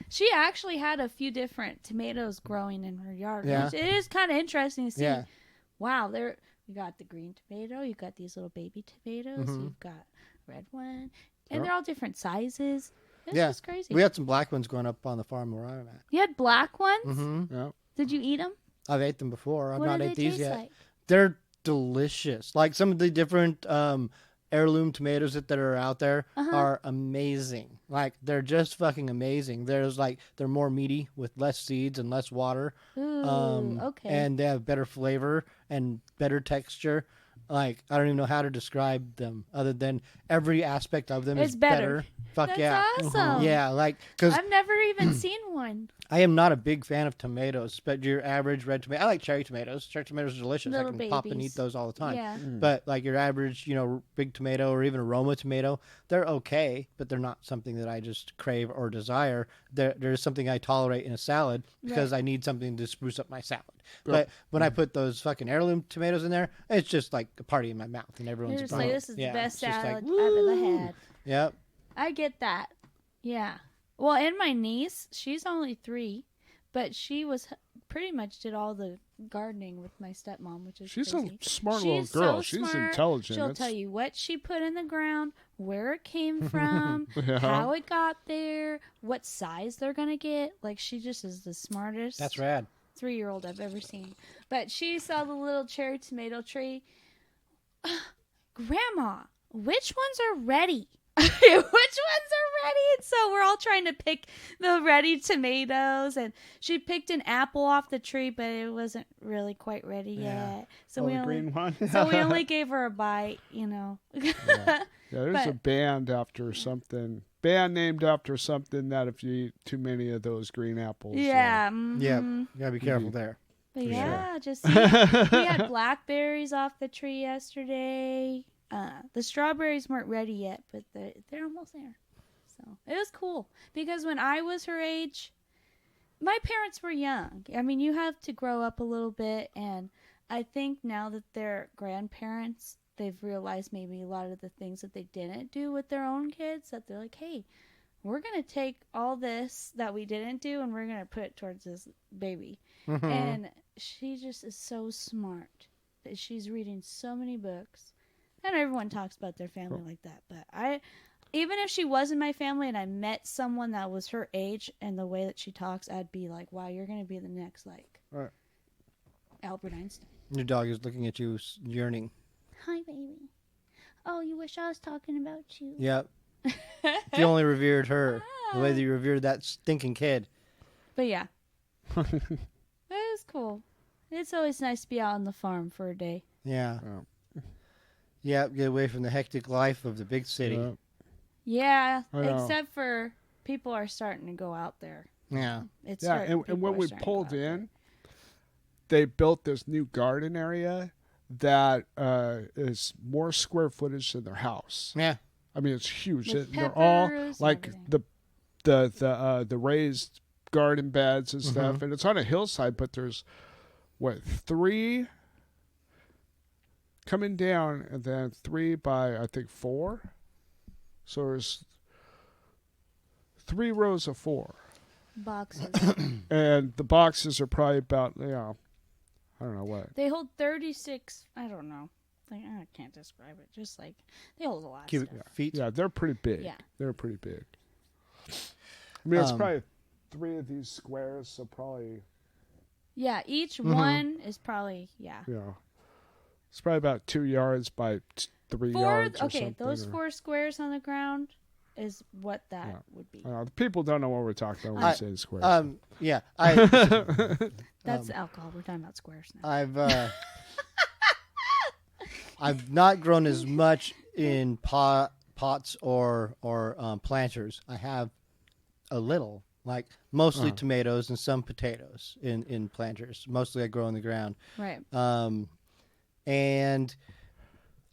She actually had a few different tomatoes growing in her yard. Yeah. It is kind of interesting to see. yeah. Wow, you got the green tomato, you got these little baby tomatoes, Mm-hmm. you've got red one, and they're all different sizes. It's Yeah. just crazy. We had some black ones growing up on the farm where I'm at. You had black ones. Mm-hmm. Yeah. Did you eat them? I've ate them before. I've What not did ate they these taste yet. like? They're delicious. Like some of the different heirloom tomatoes that are out there are amazing. Like, they're just fucking amazing. They're more meaty with less seeds and less water. Ooh, okay. And they have better flavor and better texture. Like, I don't even know how to describe them other than every aspect of them It's is better. Fuck That's yeah. awesome. Yeah, like, because I've never even seen one. I am not a big fan of tomatoes, but your average red tomato. I like cherry tomatoes. Cherry tomatoes are delicious. Little I can pop and babies. eat those all the time. Yeah. But like your average, big tomato or even a Roma tomato, they're okay, but they're not something that I just crave or desire. There's something I tolerate in a salad because I need something to spruce up my salad. But when I put those fucking heirloom tomatoes in there, it's just like a party in my mouth, and everyone's You're just like, like, this is yeah, the best it's just salad like, I've ever woo. had. Yep. I get that. Yeah. Well, and my niece, she's only 3, but she was pretty much did all the gardening with my stepmom, which is She's crazy. a smart She's little girl. so She's smart. intelligent. She'll It's- tell you what she put in the ground, where it came from, Yeah. how it got there, what size they're gonna get. Like, she just is the smartest That's rad. 3-year-old I've ever seen. But she saw the little cherry tomato tree. Grandma, which ones are ready? Which ones are ready? And so we're all trying to pick the ready tomatoes, and she picked an apple off the tree, but it wasn't really quite ready yet. So Oh, we the only green one? so we only gave her a bite, you know. Yeah, there's a But- band after something. Band named after something that if you eat too many of those green apples. Yeah. Yeah, mhm. you gotta be careful there. But For yeah, just we had blackberries off the tree yesterday. The strawberries weren't ready yet, but they're almost there. So it was cool because when I was her age, my parents were young. I mean, you have to grow up a little bit, and I think now that they're grandparents, they've realized maybe a lot of the things that they didn't do with their own kids, that they're like, hey, we're going to take all this that we didn't do and we're going to put it towards this baby. And she just is so smart that she's reading so many books. Not everyone talks about their family like that, but even if she wasn't my family and I met someone that was her age and the way that she talks, I'd be like, wow, you're going to be the next, like, Right. Albert Einstein. Your dog is looking at you, yearning. Hi, baby. Oh, you wish I was talking about you. Yep. If you only revered her the way that you revered that stinking kid. But yeah. It was cool. It's always nice to be out on the farm for a day. Yeah. Yeah. Yeah, get away from the hectic life of the big city. Yeah. Yeah, I know. except for people are starting to go out there. Yeah. It's Yeah, starting, and when people are we starting to pulled go out in, they built this new garden area that is more square footage than their house. Yeah. I mean, it's huge. With They're all peppers and like everything. the raised garden beds and Mm-hmm. stuff, and it's on a hillside. But there's 3 coming down, and then 3 by I think 4. So there's 3 rows of 4, boxes. and the boxes are probably about I don't know what. They hold 36. I don't know. Like, I can't describe it. Just like they hold a lot of Cubic stuff. feet. Yeah, they're pretty big. Yeah. They're pretty big. I mean, it's Um, probably 3 of these squares, so probably Yeah, each Mm-hmm. one is probably it's probably about 2 yards by 3 yards or okay, something. those or- 4 squares on the ground is what that Yeah. would be. The people don't know what we're talking about when we say squares. Yeah. That's alcohol. We're talking about squares now. I've not grown as much in pots or planters. I have a little, like mostly tomatoes and some potatoes in planters. Mostly I grow in the ground. Right. And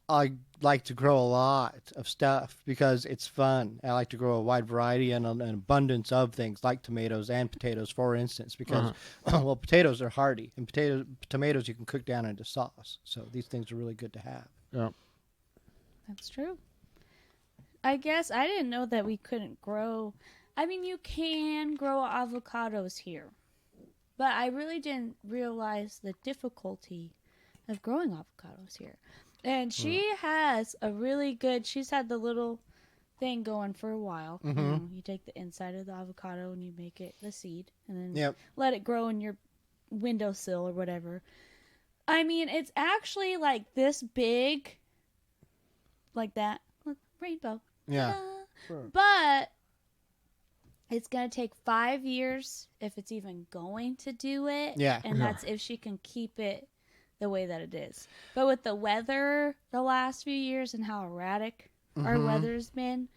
I like to grow a lot of stuff because it's fun. I like to grow a wide variety and an abundance of things like tomatoes and potatoes, for instance, because, well, potatoes are hardy, and tomatoes you can cook down into sauce. So these things are really good to have. Yeah. That's true. I guess I didn't know that we couldn't grow. I mean, you can grow avocados here, but I really didn't realize the difficulty of growing avocados here. And she has a really good, she's had the little thing going for a while. You know, you take the inside of the avocado and you make it the seed and then let it grow in your windowsill or whatever. I mean, it's actually like this big, like that. Look, rainbow. Yeah. Sure. But it's going to take 5 years if it's even going to do it. Yeah. And that's if she can keep it the way that it is. But with the weather the last few years and how erratic our weather's been,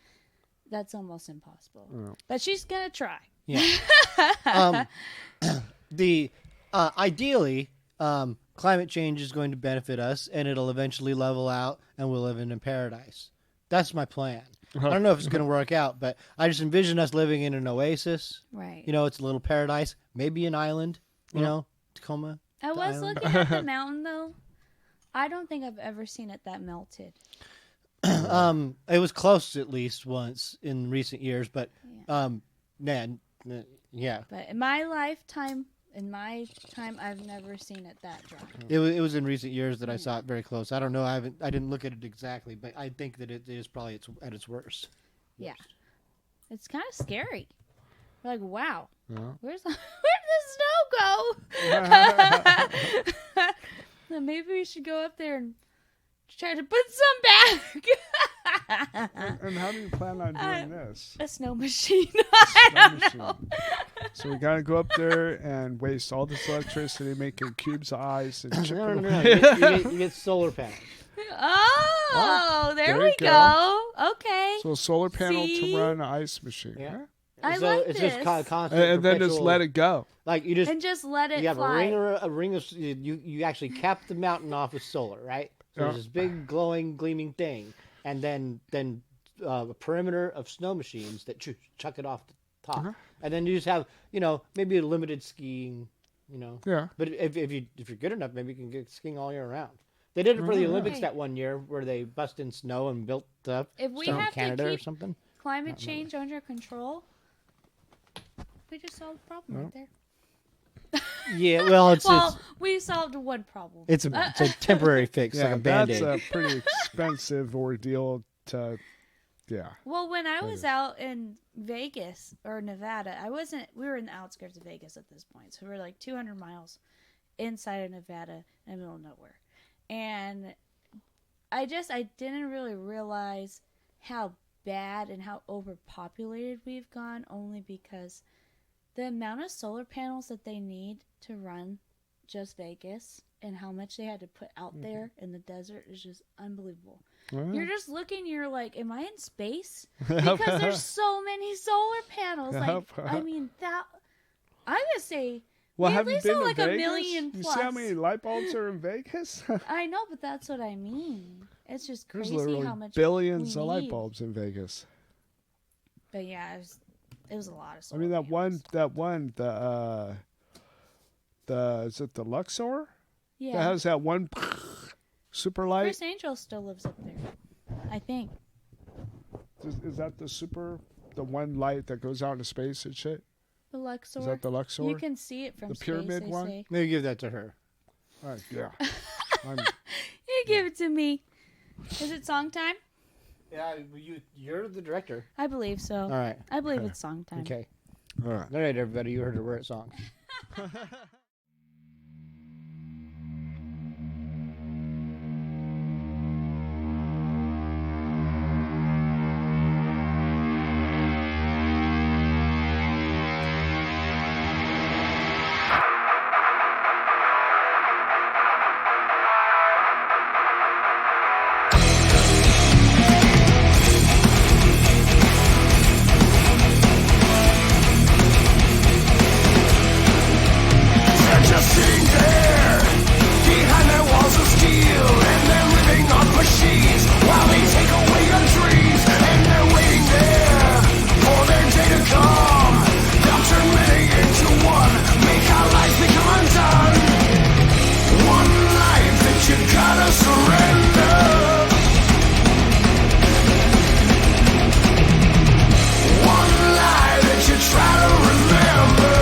that's almost impossible. But she's going to try. Yeah. Ideally, climate change is going to benefit us, and it'll eventually level out, and we'll live in paradise. That's my plan. I don't know if it's going to work out, but I just envision us living in an oasis. Right. You know, it's a little paradise, maybe an island. You know, Tacoma. I was island. looking at the mountain, though. I don't think I've ever seen it that melted. It was close at least once in recent years, but yeah. But in my lifetime, In my time, I've never seen it that dry. It was in recent years that I saw it very close. I don't know. I didn't look at it exactly, but I think that it is probably at its worst. Yeah. It's kind of scary. We're like, wow, Yeah. where'd the snow go? So maybe we should go up there and try to put some back. And how do you plan on doing this? A snow machine. I don't know. So we gotta go up there and waste all this electricity making cubes of ice and chip No, it no, away. no. You get solar panels. Oh, there there we you go. Okay. So a solar panel See? to run an ice machine. Yeah. Huh? I so like it's this. just constant. And then just perpetual- let it go. Like you just And just let it you have fly. a ring of you actually cap the mountain off with solar, right? So Yeah. there's this big glowing, gleaming thing, and then a perimeter of snow machines that chuck it off the top, and then you just have maybe a limited skiing, Yeah. But if you're good enough, maybe you can get skiing all year round. They did it for the Olympics Right. that one year where they bust in snow and built stuff. If we in have Canada to or keep something. climate change under control, we just solved the problem right there. Yeah, well, Well, we solved one problem. it's a temporary fix, like a that's Band-Aid. a pretty expensive ordeal to. Yeah. Well, when I was out in Vegas or Nevada, we were in the outskirts of Vegas at this point. So we were like 200 miles inside of Nevada in the middle of nowhere. And I didn't really realize how bad and how overpopulated we've gone, only because the amount of solar panels that they need to run just Vegas and how much they had to put out there in the desert is just unbelievable. You're just looking, you're like, am I in space? Because there's so many solar panels. Like, I mean, I'm going to say, Well, we at have you least been have to like Vegas? a million You plus. see how many light bulbs are in Vegas? I know, but that's what I mean. It's just There's crazy literally how much billions we of light need. bulbs in Vegas. But yeah, it was a lot of I solar mean, panels. is it the Luxor? Yeah. That has that one super light. Chris Angel still lives up there, I think. Is that the one light that goes out into space and shit? The Luxor. Is that the Luxor? You can see it from The space, pyramid they one? say. Maybe give that to her. All right, yeah. You give it to me. Is it song time? Yeah, you're the director. I believe so. All right. I believe it's song time. Okay. All right. All right, everybody. You heard her. We're at song. Try to remember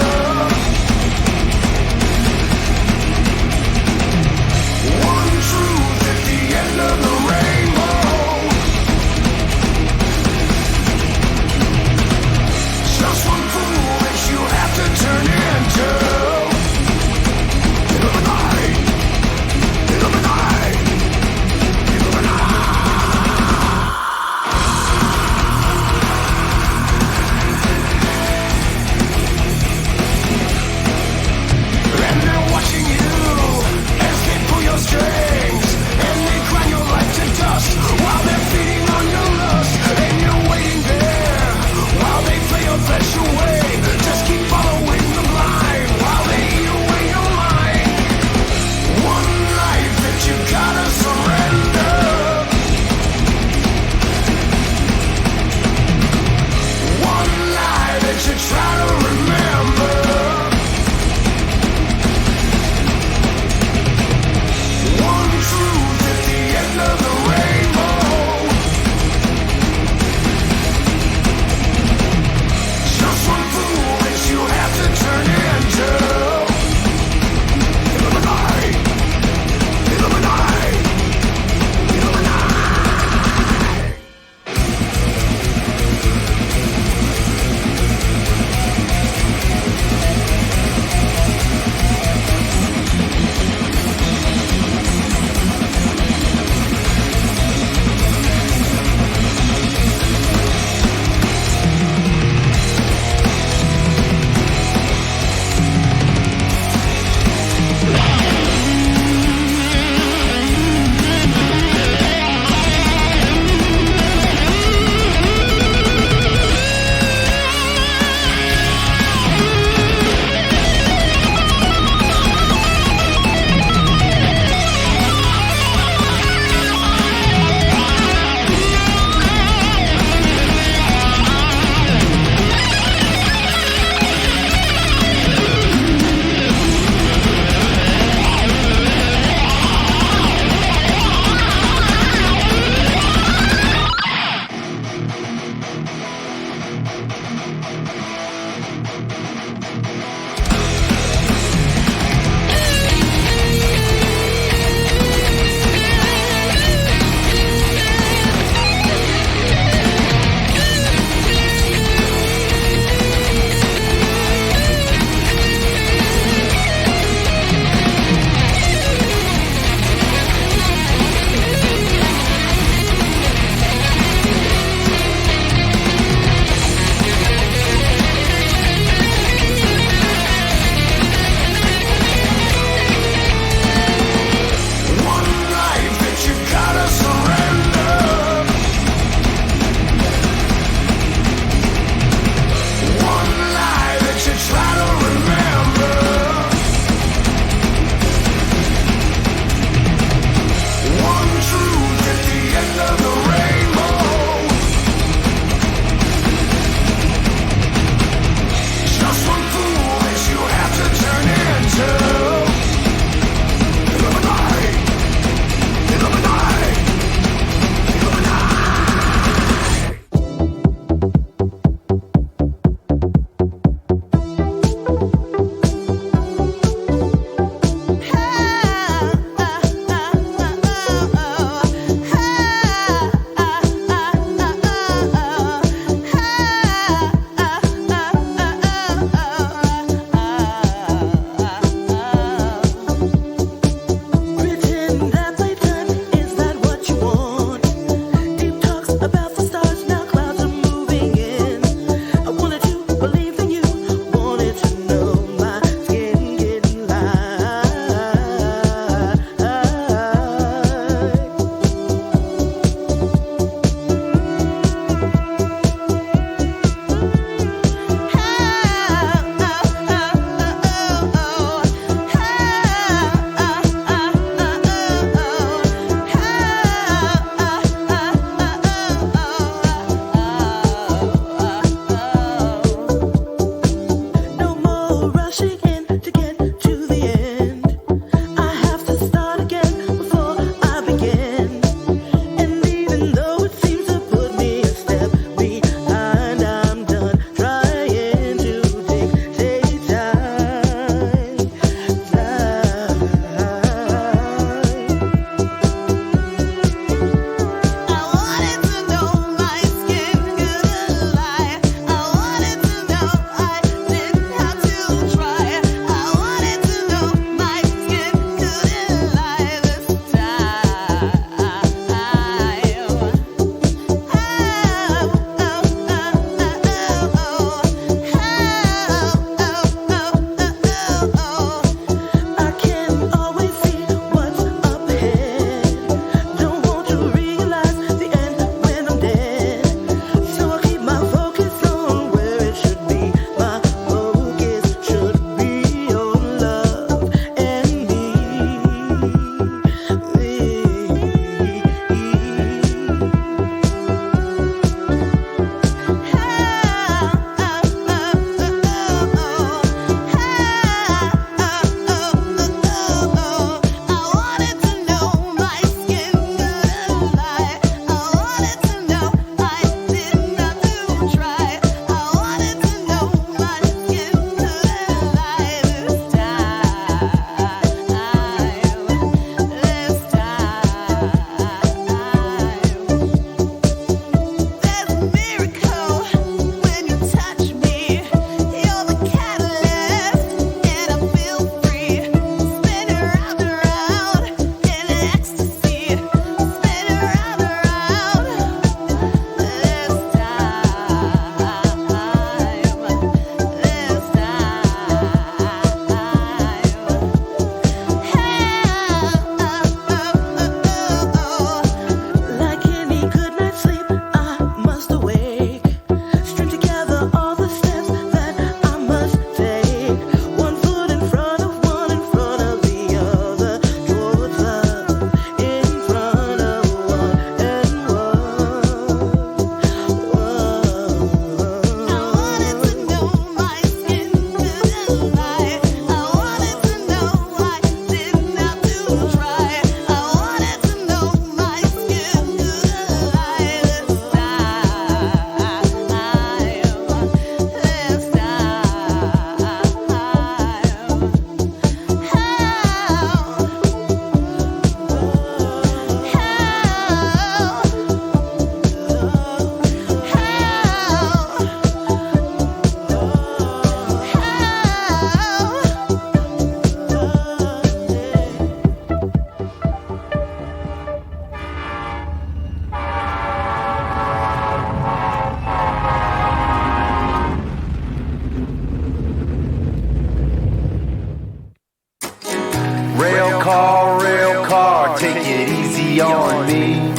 rail car, take it easy on me.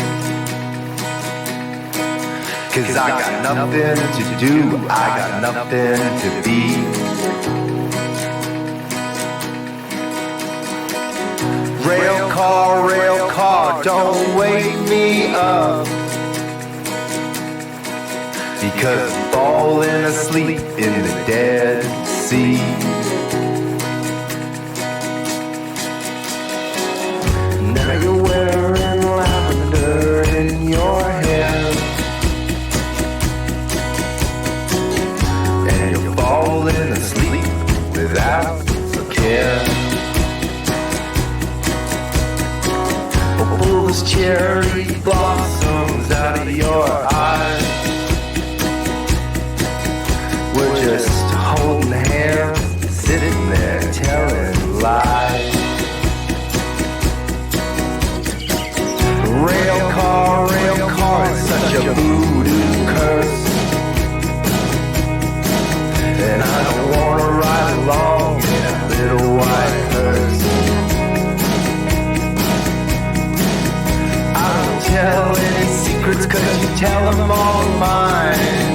'Cause I got nothing to do, I got nothing to be. Rail car, don't wake me up. Because I'm falling asleep in the Dead Sea. Now you're wearing lavender in your hair, and you're falling asleep without a care. Pull those cherry blossoms out of your eyes. We're just holding hands, sitting there telling lies. Rail car is such a voodoo curse. And I don't wanna ride along in a little white hearse. I don't tell any secrets 'cause you tell them all mine.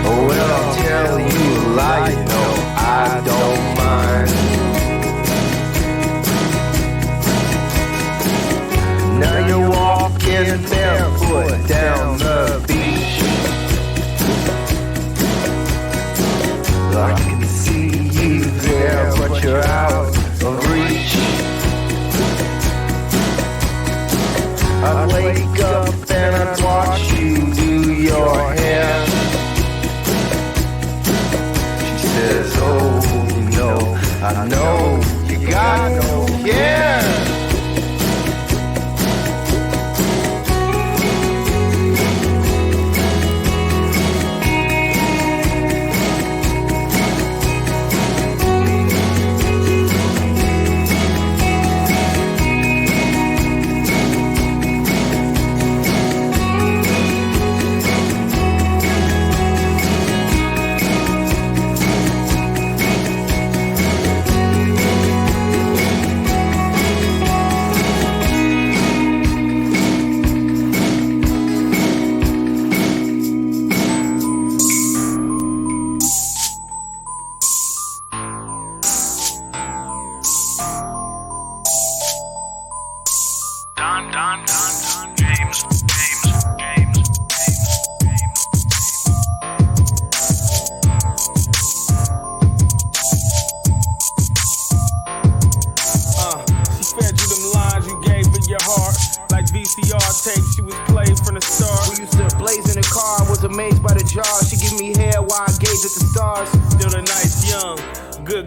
Well, I'll tell you a lie, no, I don't mind. Now you're walking barefoot down the beach. I can see you there, but you're out of reach. I'd wake up and I'd watch you do your hair. Says, oh no, I know you got no care.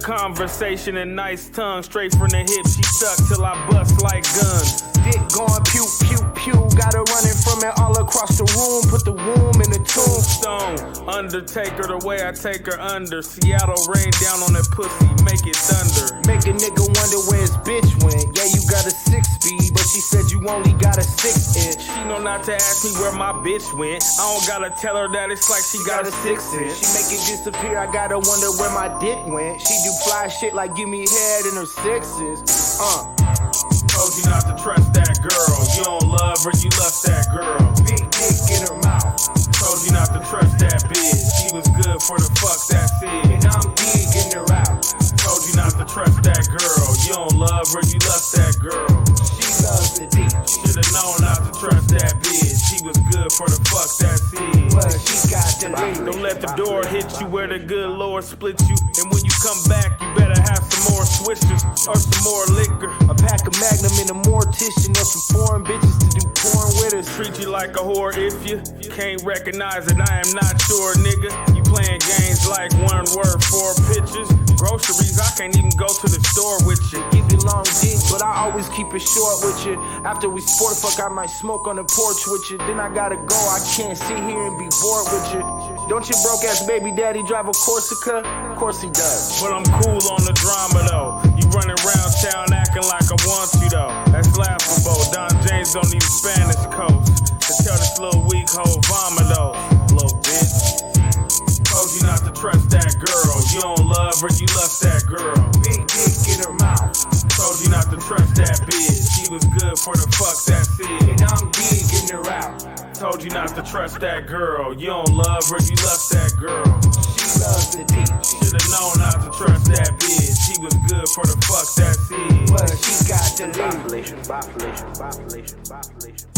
Conversation and nice tongue, straight from the hip, she suck till I bust like guns. Dick going pew, pew, pew, got her running from it all across the room, put the womb in the tombstone. Undertaker, the way I take her under. Seattle rain down on that pussy, make it thunder. Make a nigga wonder where his bitch went. Yeah, you got a 6-speed, but she said you only got a 6-inch. She know not to ask me where my bitch went. I don't gotta tell her that, it's like she got a 6-inch. She make it disappear, I gotta wonder where my dick went. She do fly shit like give me head in her 6s. Told you not to trust that girl. You don't love her, you lust that girl. Big dick in her mouth. Told you not to trust that bitch. She was good for the fuck, that's it. And I'm digging her out. Told you not to trust that girl. You don't love her, you lust that girl. She loves the deep. Should've known not to trust that bitch. She was good for the fuck, that's it. But she got the ring. Don't let the door hit you where the good Lord split you. And when you come back, you better have some more swishers or some more liquor. A pack of Magnum and a mortician or some foreign bitches to do porn with us. Treat you like a whore if you can't recognize it. I am not sure, nigga. You playing games like one word, 4 pictures. Groceries, I can't even go to the store with you. Give you long dick, but I always keep it short with you. After we sport fuck, I might smoke on the porch with you. Then I gotta go, I can't sit here and be bored with you. Don't your broke ass baby daddy drive a Corsica? Of course he does. But I'm cool on the drama though. You running around town acting like I want you though. That's laughable. Don James don't need a Spanish coach to tell this little weak hoe vomit though. Little bitch. Told you not to trust that girl. You You don't love her, you lust that girl. Big dick in her mouth. Told you not to trust that bitch. She was good for the fuck, that's it. And I'm big in her out. Told you not to trust that girl. You don't love her, you lust that girl. She loves the dick. Should've known not to trust that bitch. She was good for the fuck, that's it. But she got the population, population, population, population.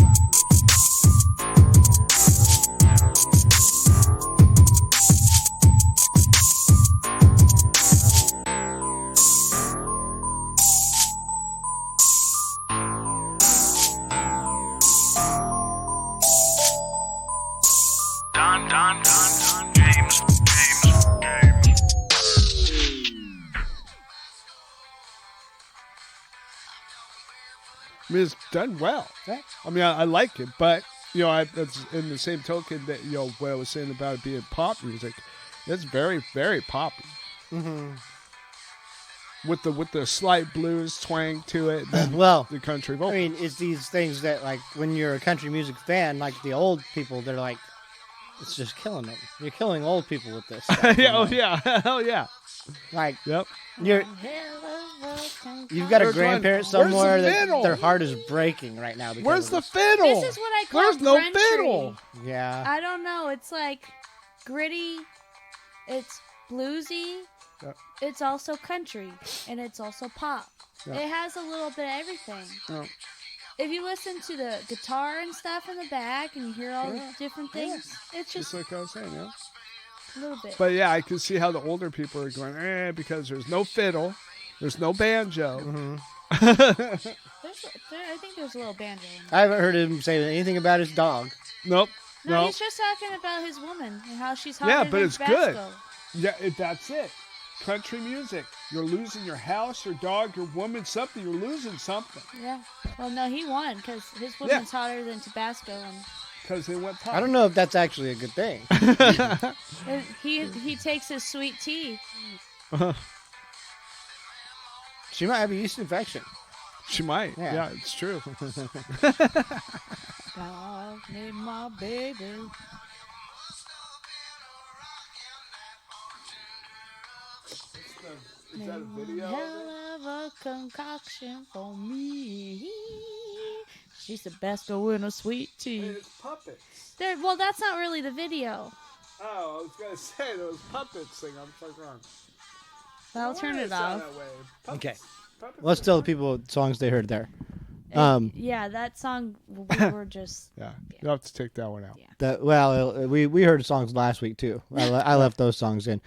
I mean, it's done well. I mean, I like it, but you know, that's in the same token that what I was saying about it being pop music. It's very, very poppy. Mm-hmm. With the slight blues twang to it. And well, the country vocal. I mean, it's these things that, like, when you're a country music fan, like the old people, they're like, it's just killing them. You're killing old people with this stuff, yeah, oh yeah, hell yeah. Like, yep. You've got a grandparent somewhere that their heart is breaking right now. Where's the fiddle? This is what I call Where's no country. fiddle? Yeah. I don't know. It's like gritty. It's bluesy. Yep. It's also country, and it's also pop. Yep. It has a little bit of everything. Yep. If you listen to the guitar and stuff in the back, and you hear all the different things, it's just like I was saying, yeah. a little bit. But yeah, I can see how the older people are going, because there's no fiddle, there's no banjo. Mm-hmm. I think there's a little banjo in there. I haven't heard him say anything about his dog. Nope. No, he's just talking about his woman and how she's hot. Yeah, but it's good. Tabasco. Yeah, that's it. Country music. You're losing your house, your dog, your woman, something. You're losing something. Yeah. Well, no, he won because his woman's hotter than Tabasco, and because they went top. I don't know if that's actually a good thing. he takes his sweet tea. She might have a yeast infection. She might. Yeah, it's true. I need my baby. Is that a video? Hell of a concoction for me. She's the best in a sweet tea. It's puppets. Well, that's not really the video. Oh, I was going to say those puppets thing. I'm fucking wrong. I'll turn it off. Okay. Let's tell the people what songs they heard there. Yeah, that song, we were just... Yeah, you'll have to take that one out. Yeah. We heard songs last week, too. I left those songs in.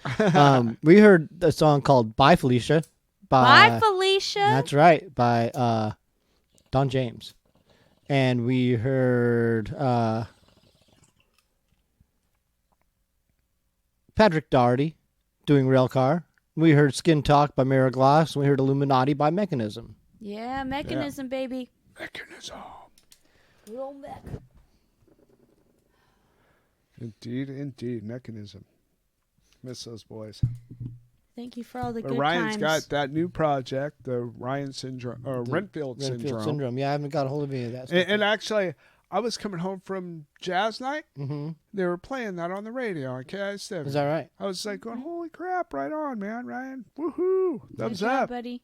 We heard a song called Bye, Felicia. Bye, Felicia? That's right, by Don James. And we heard Patrick Doherty doing Railcar. We heard Skin Talk by Mara Glass. And we heard Illuminati by Mechanism. Yeah, Mechanism, baby. Mechanism. Real mech. Indeed, Mechanism. Miss those boys. Thank you for all the but good Ryan's times. got that new project, the Ryan syndrome, or Renfield syndrome. Yeah, I haven't got a hold of any of that stuff. And actually, I was coming home from jazz night. Mm-hmm. They were playing that on the radio on KI7. Is that right? I was like going, holy crap, right on, man, Ryan. Woohoo. Thumbs Good job, up. buddy.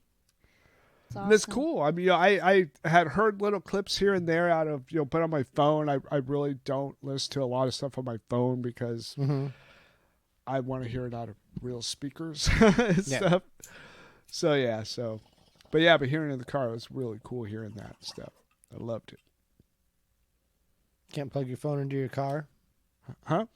It's awesome. And it's cool. I mean, I had heard little clips here and there out of, but on my phone, I really don't listen to a lot of stuff on my phone because I want to hear it out of real speakers and stuff. So, but hearing it in the car, it was really cool hearing that stuff. I loved it. Can't plug your phone into your car? Huh?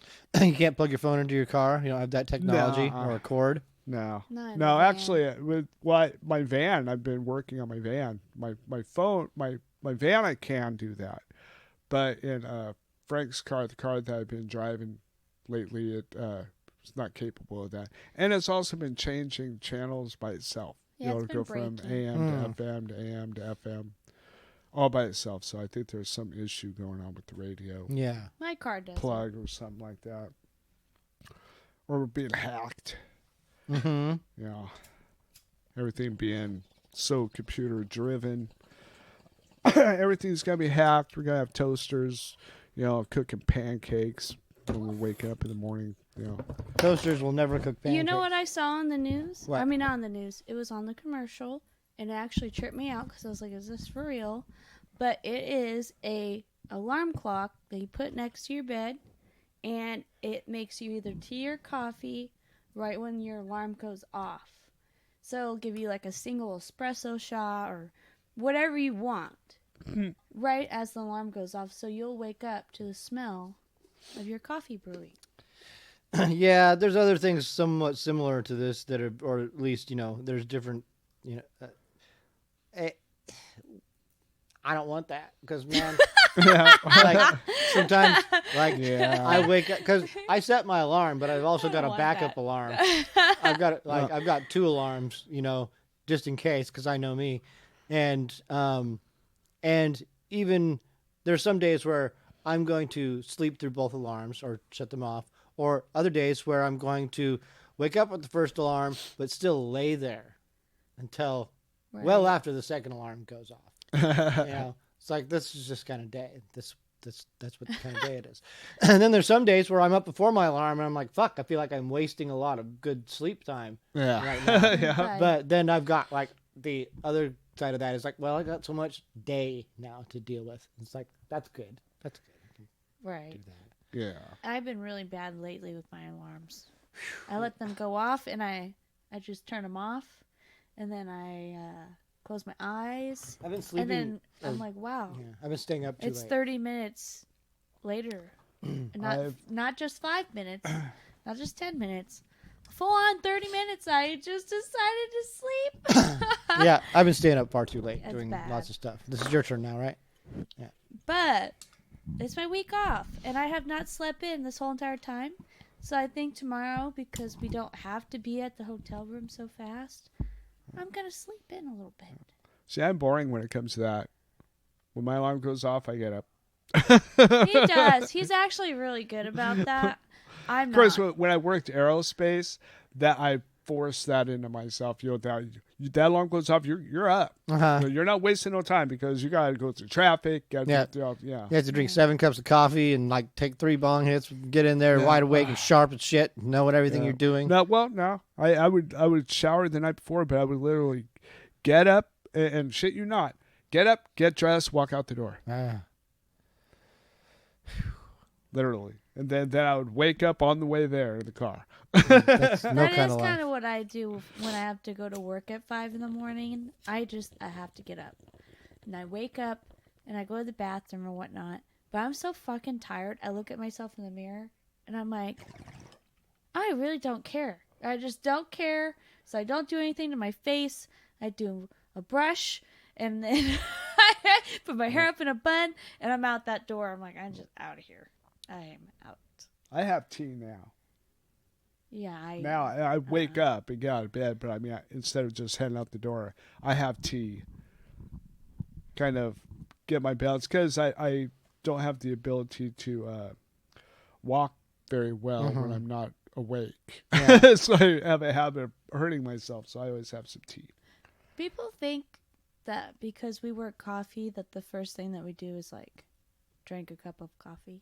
You can't plug your phone into your car? You don't have that technology or a cord? No. Not No, van. actually, with my van, I've been working on my van. My phone, my van, I can do that. But in Frank's car, the car that I've been driving lately, it's not capable of that. And it's also been changing channels by itself. Yeah, it's to been go from breaking. AM to FM to AM to FM, all by itself. So I think there's some issue going on with the radio. Yeah. My car does. Plug or something like that. Or we're being hacked. Mm-hmm. Yeah. Everything being so computer driven. Everything's going to be hacked. We're going to have toasters, cooking pancakes when we're waking up in the morning. You know. Toasters will never cook pancakes. You know what I saw on the news? What? I mean, not on the news. It was on the commercial, and it actually tripped me out because I was like, "Is this for real?" But it is a alarm clock that you put next to your bed, and it makes you either tea or coffee right when your alarm goes off. So it'll give you like a single espresso shot or whatever you want right as the alarm goes off. So you'll wake up to the smell of your coffee brewing. Yeah, there's other things somewhat similar to this that are, or at least, there's different, I don't want that because, man, like, sometimes, like, I wake up because I set my alarm, but I've also got a backup alarm. I've got 2 alarms, just in case, because I know me, and even there's some days where I'm going to sleep through both alarms or shut them off, or other days where I'm going to wake up with the first alarm, but still lay there until well after the second alarm goes off. It's like, this is just kind of day. That's what kind of day it is. And then there's some days where I'm up before my alarm and I'm like, fuck, I feel like I'm wasting a lot of good sleep time right now. Yeah. But then I've got like the other side of that is like, well, I got so much day now to deal with. It's like, that's good. That's good. I can Right. do that. Yeah. I've been really bad lately with my alarms. I let them go off and I just turn them off, and then I close my eyes. I've been sleeping. And then I'm like, wow. Yeah, I've been staying up too It's late. 30 minutes later. Not just 5 minutes, not just 10 minutes. Full on 30 minutes. I just decided to sleep. Yeah, I've been staying up far too late That's doing bad. lots of stuff. This is your turn now, right? Yeah. But it's my week off, and I have not slept in this whole entire time. So I think tomorrow, because we don't have to be at the hotel room so fast, I'm going to sleep in a little bit. See, I'm boring when it comes to that. When my alarm goes off, I get up. He does. He's actually really good about that. I'm Of course, not. when I worked aerospace, that I forced that into myself. That alarm goes off, you're up. Uh-huh. You're not wasting no time because you got to go through traffic. Yeah. Yeah. You have to drink 7 cups of coffee and like take 3 bong hits, get in there wide awake and sharp as shit, know what everything you're doing. No. I would shower the night before, but I would literally get up and shit you not. Get up, get dressed, walk out the door. Literally. And then I would wake up on the way there in the car. That's That kind is of kind of what I do when I have to go to work at 5 in the morning. I have to get up. And I wake up and I go to the bathroom or whatnot. But I'm so fucking tired. I look at myself in the mirror and I'm like, I really don't care. I just don't care. So I don't do anything to my face. I do a brush and then I put my hair up in a bun and I'm out that door. I'm like, I'm just out of here. I am out. I have tea now. Yeah, Now I wake up and get out of bed, but I mean, instead of just heading out the door, I have tea. Kind of get my balance because I don't have the ability to walk very well when I'm not awake. Yeah. So I have a habit of hurting myself, so I always have some tea. People think that because we work coffee that the first thing that we do is like drink a cup of coffee.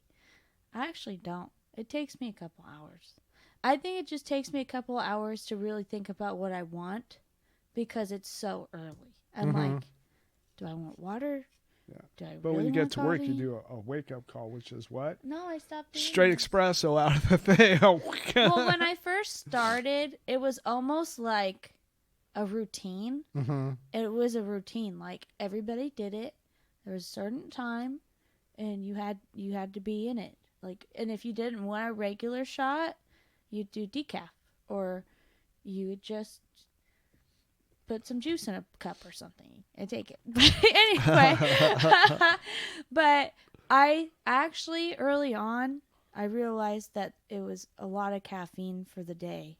I actually don't. It takes me a couple hours. I think it just takes me a couple hours to really think about what I want because it's so early. I'm like, do I want water? Yeah. Do I But really when you get want to work, you coffee? do a wake-up call, which is what? No, I stopped doing Straight that. espresso out of the thing. Well, when I first started, it was almost like a routine. It was a routine. Like everybody did it. There was a certain time, and you had to be in it. Like, and if you didn't want a regular shot, you'd do decaf, or you would just put some juice in a cup or something and take it. But anyway, but I actually early on I realized that it was a lot of caffeine for the day.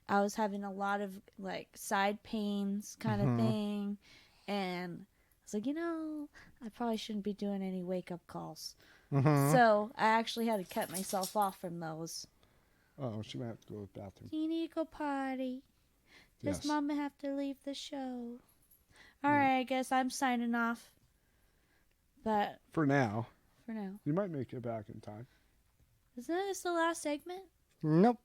I was having a lot of like side pains kind of thing, and I was like, I probably shouldn't be doing any wake up calls. So I actually had to cut myself off from those. Oh, she might have to go to the bathroom. You need to go potty. Does Yes. Mama have to leave the show? All right, I guess I'm signing off. But For now. for now, You might make it back in time. isn't this the last segment? Nope.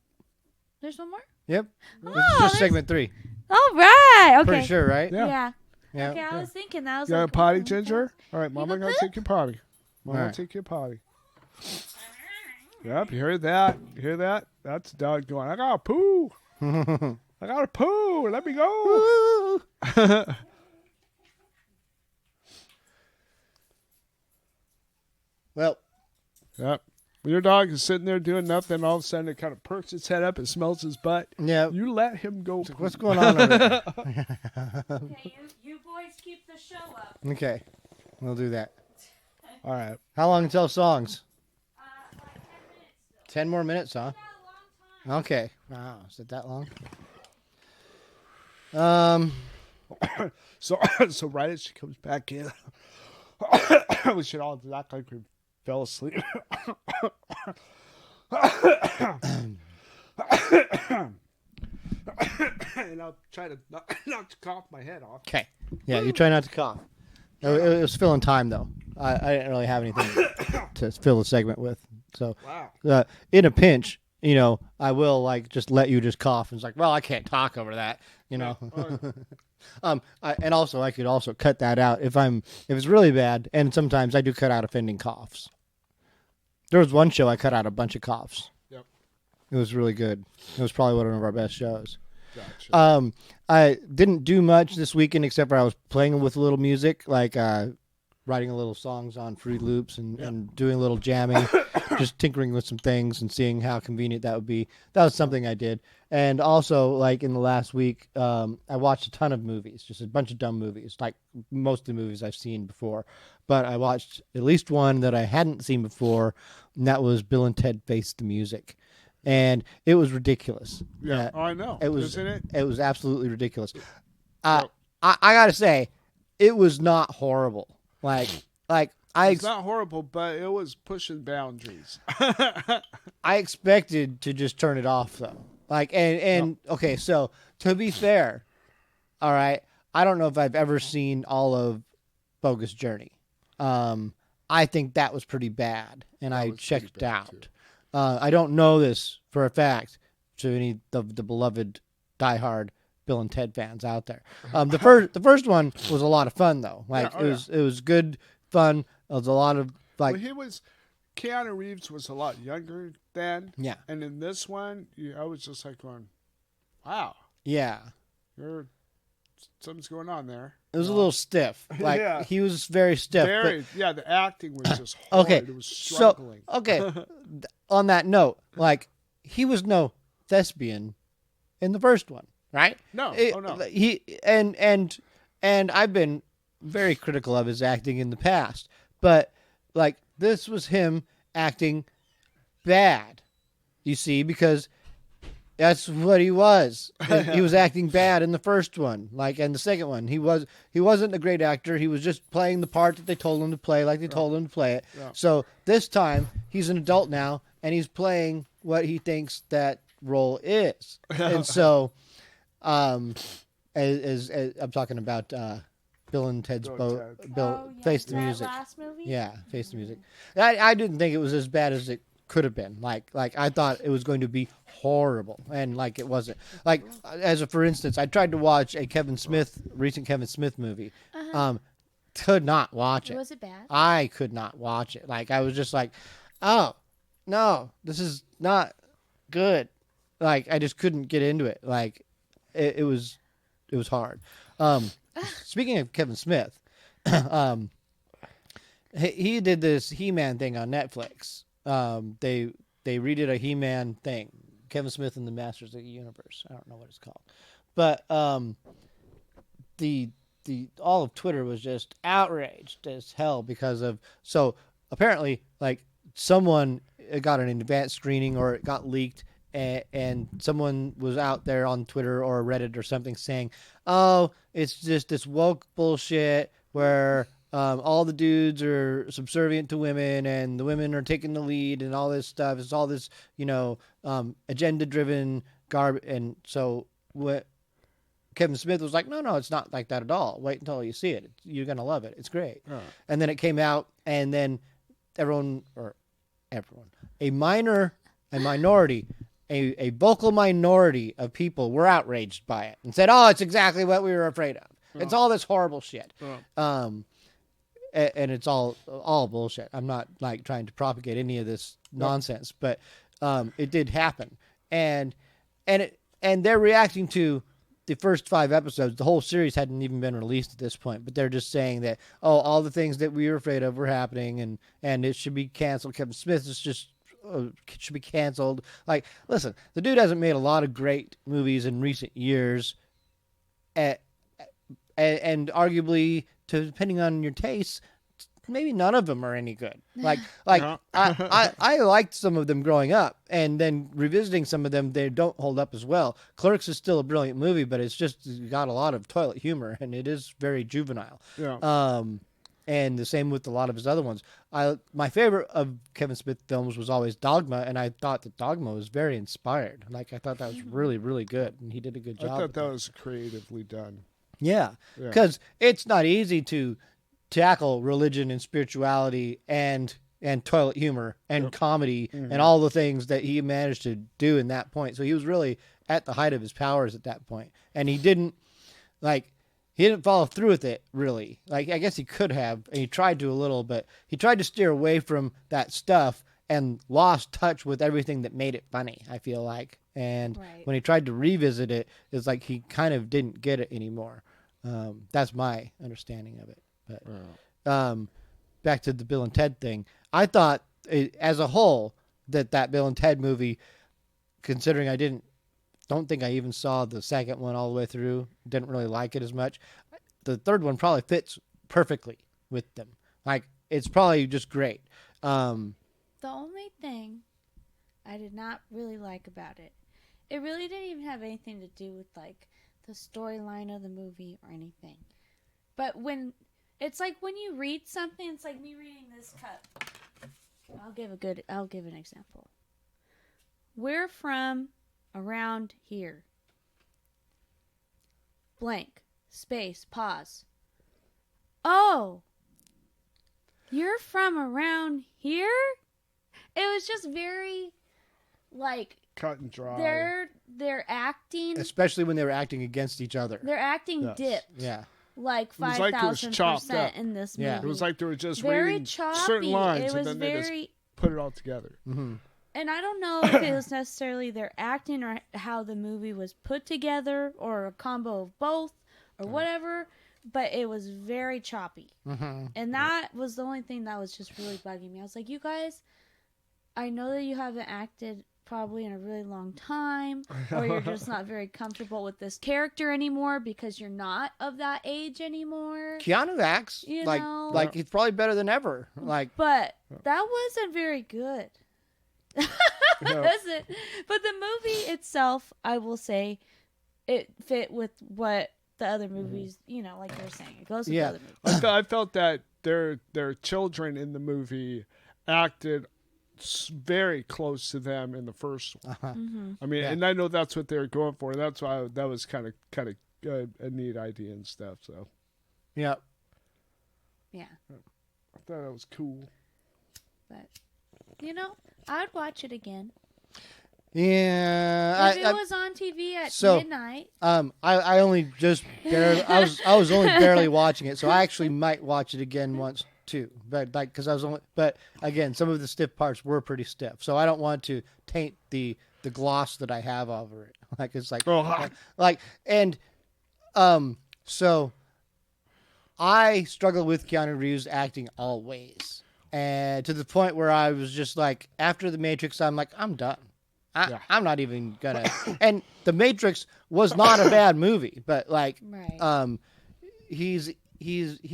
There's one more? Yep. Oh, This is just there's- segment 3. All right. Okay. Pretty sure, right? Yeah. Yeah. Okay, I was thinking that was You got a like, potty, oh, Ginger? All right, Mama, You gonna go take your potty. Mama, All right. take your potty. Yep, you heard that? You hear that? That's the dog going, I gotta poo. I gotta poo. Let me go. Well, Yep. When your dog is sitting there doing nothing, all of a sudden it kind of perks its head up and smells his butt. yeah. You let him go. What's going on over there? Okay, you boys keep the show up. Okay. We'll do that. All right. How long until songs? Like 10 minutes still. 10 more minutes, huh? Not a long time. Okay. Wow. Is it that long? So right as she comes back in, we should all act like we fell asleep. And I'll try to not to cough my head off. Okay. Yeah, you try not to cough. It was filling time, though. I didn't really have anything to fill the segment with. So, Wow. in a pinch, I will like just let you just cough. And it's like, well, I can't talk over that, and also I could also cut that out if it's really bad. And sometimes I do cut out offending coughs. There was one show I cut out a bunch of coughs. Yep. It was really good. It was probably one of our best shows. Gotcha. I didn't do much this weekend except for I was playing with a little music, like writing a little songs on Fruity Loops and doing a little jamming, just tinkering with some things and seeing how convenient that would be. That was something I did. And also, like in the last week, I watched a ton of movies, just a bunch of dumb movies, like most of the movies I've seen before. But I watched at least one that I hadn't seen before, and that was Bill and Ted Face the Music. And it was ridiculous. Yeah, I know. It was, Isn't it? It was absolutely ridiculous. I gotta say, it was not horrible. Like It's not horrible, but it was pushing boundaries. I expected to just turn it off though. Okay, so to be fair, all right, I don't know if I've ever seen all of Bogus Journey. I think that was pretty bad, and I checked out. I don't know this for a fact to any of the beloved diehard Bill and Ted fans out there. The first one was a lot of fun though. It was good fun. It was a lot of Well, Keanu Reeves was a lot younger then. Yeah. And in this one, I was just like going, wow. Yeah. Something's going on there. It was a little stiff. Like Yeah. he was very stiff. The acting was just hard. Okay. It was struggling. So, okay. On that note, like he was no thespian in the first one, right? No. No. He and I've been very critical of his acting in the past, but like this was him acting bad. You see, because that's what he was. He was acting bad in the first one, and the second one, he wasn't a great actor. He was just playing the part that they told him to play, like they told him to play it. Yeah. So this time, he's an adult now, and he's playing what he thinks that role is. And so, as I'm talking about Bill and Ted's Face the Music. Last movie? Yeah, Face the Music. I didn't think it was as bad as it could have been. Like I thought it was going to be horrible, and it wasn't. Like for instance, I tried to watch a recent Kevin Smith movie. Could not watch it. Was it bad? I could not watch it. I was just like, oh no, this is not good. I just couldn't get into it. It was hard. Speaking of Kevin Smith, he did this He-Man thing on Netflix. They redid a He-Man thing, Kevin Smith and the Masters of the Universe. I don't know what it's called, but the all of Twitter was just outraged as hell because of. So apparently, someone got an advanced screening or it got leaked. And someone was out there on Twitter or Reddit or something saying, "Oh, it's just this woke bullshit where all the dudes are subservient to women and the women are taking the lead and all this stuff. It's all this, agenda-driven garbage." And so what Kevin Smith was like, "No, it's not like that at all. Wait until you see it. You're gonna love it. It's great." Oh. And then it came out, and then everyone, a minority a vocal minority of people were outraged by it and said, "Oh, it's exactly what we were afraid of. It's all this horrible shit." And it's all bullshit. I'm not like trying to propagate any of this nonsense, but it did happen, and they're reacting to the first 5 episodes. The whole series hadn't even been released at this point, but they're just saying that, oh, all the things that we were afraid of were happening, and it should be canceled. Kevin Smith is just should be canceled. Like, listen, the dude hasn't made a lot of great movies in recent years, and arguably, depending on your tastes, maybe none of them are any good. I liked some of them growing up, and then revisiting some of them, they don't hold up as well. Clerks is still a brilliant movie, but it's just got a lot of toilet humor, and it is very juvenile. Yeah. And the same with a lot of his other ones. My favorite of Kevin Smith films was always Dogma, and I thought that Dogma was very inspired. Like, I thought that was really, really good, and he did a good job. I thought that was creatively done. Yeah, because it's not easy to tackle religion and spirituality and toilet humor and comedy and all the things that he managed to do in that point. So he was really at the height of his powers at that point, and he didn't follow through with it, really. Like, I guess he could have, and he tried to a little, but he tried to steer away from that stuff and lost touch with everything that made it funny, I feel like. And when he tried to revisit it, it's like he kind of didn't get it anymore. That's my understanding of it. But back to the Bill and Ted thing, I thought, as a whole, that Bill and Ted movie, considering I don't think I even saw the second one all the way through, didn't really like it as much. The third one probably fits perfectly with them. Like, it's probably just great. The only thing I did not really like about it, it really didn't even have anything to do with, like, the storyline of the movie or anything. But it's like when you read something, it's like me reading this cup. I'll give an example. We're from around here. Blank. Space. Pause. Oh. You're from around here? It was just very, like, cut and dry. They're acting, especially when they were acting against each other. They're acting dipped. Yeah. Like 5,000% in this movie. It was like they were just very reading choppy. certain lines it was and then they just put it all together. Mm-hmm. And I don't know if it was necessarily their acting or how the movie was put together or a combo of both or whatever, but it was very choppy. Mm-hmm. And that was the only thing that was just really bugging me. I was like, you guys, I know that you haven't acted probably in a really long time, or you're just not very comfortable with this character anymore because you're not of that age anymore. Keanu acts like he's probably better than ever. But that wasn't very good. Listen, but the movie itself, I will say, it fit with what the other movies, like you're saying, it goes with the other movies. I felt that their children in the movie acted very close to them in the first one. Mm-hmm. I mean, and I know that's what they were going for. That's why that was kind of a neat idea and stuff. So, yeah. I thought that was cool. But I'd watch it again. Yeah, if it was on TV at midnight. I only just barely. I was only barely watching it, so I actually might watch it again once too. But because I was only. But again, some of the stiff parts were pretty stiff, so I don't want to taint the gloss that I have over it. So I struggle with Keanu Reeves acting always, and to the point where I was just like, after The Matrix, I'm like, I'm done. I'm not even gonna. And The Matrix was not a bad movie, but he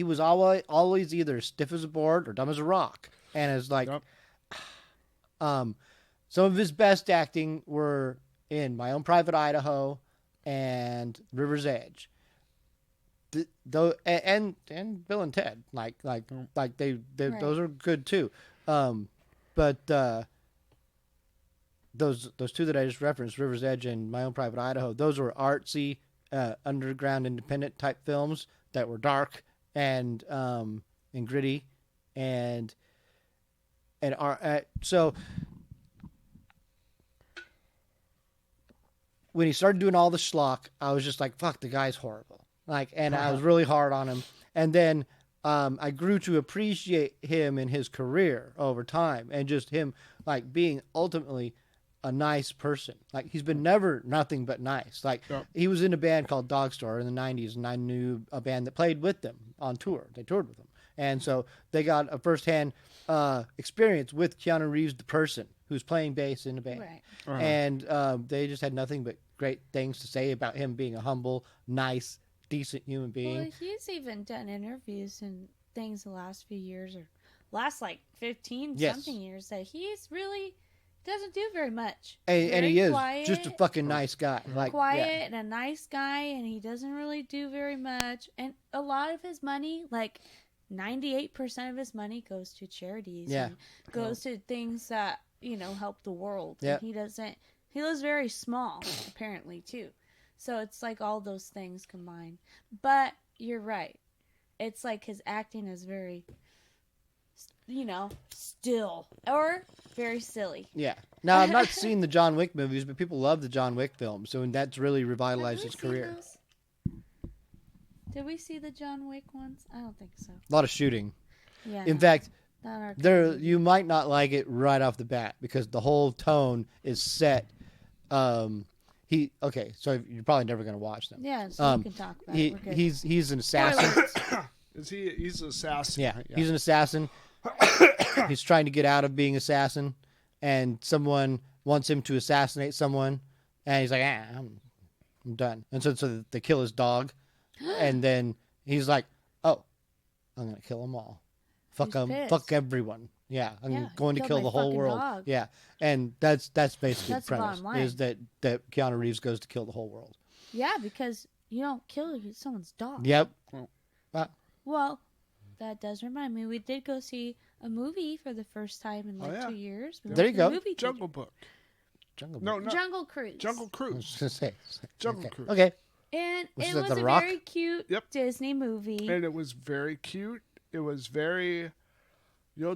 was always either stiff as a board or dumb as a rock, and it's like, some of his best acting were in My Own Private Idaho and River's Edge. And Bill and Ted, those are good too, but. Those two that I just referenced, River's Edge and My Own Private Idaho, those were artsy, underground, independent type films that were dark and gritty, so when he started doing all the schlock, I was just like, fuck, the guy's horrible. Like, and I was really hard on him. And then I grew to appreciate him in his career over time, and just him like being ultimately a nice person. Like, he's been never nothing but nice. Like, he was in a band called Dog Store in the 90s, and I knew a band that played with them on tour. They toured with them. And so they got a firsthand experience with Keanu Reeves, the person who's playing bass in the band. Right. And they just had nothing but great things to say about him being a humble, nice, decent human being. Well, he's even done interviews and things the last few years, or last like 15 something years, that he's really doesn't do very much. And he is quiet, just a fucking nice guy. Like, quiet and a nice guy, and he doesn't really do very much. And a lot of his money, like 98% of his money, goes to charities. Yeah. And goes to things that, you know, help the world. Yeah. And he lives very small, apparently, too. So it's like all those things combined. But you're right. It's like his acting is very, you know, still or very silly. Yeah. Now, I've not seen the John Wick movies, but people love the John Wick films, so and that's really revitalized his career. Those? Did we see the John Wick ones? I don't think so. A lot of shooting. Yeah. In fact, Not our there kind. you might not like it right off the bat because the whole tone is set. So you're probably never going to watch them. Yeah, so we can talk about it. We're good. He's an assassin. He's an assassin. Yeah, he's an assassin. He's trying to get out of being assassin, and someone wants him to assassinate someone, and he's like, I'm done. And so they kill his dog, and then he's like, oh, I'm gonna kill them all. Fuck He's them. pissed. Fuck everyone. Yeah, I'm going to killed kill my the whole fucking world. dog. Yeah, and that's basically That's the the premise bottom line. is that Keanu Reeves goes to kill the whole world. Yeah, because you don't kill someone's dog. Yep. Well, that does remind me. We did go see a movie for the first time in 2 years. We There went you to the go. movie Jungle theater. Book. Jungle No, Book. no. Jungle Cruise. Jungle I Cruise. was gonna say. Jungle okay. Cruise. Okay. And Was it that was The a Rock? very cute Yep. Disney movie. And it was very cute. It was very,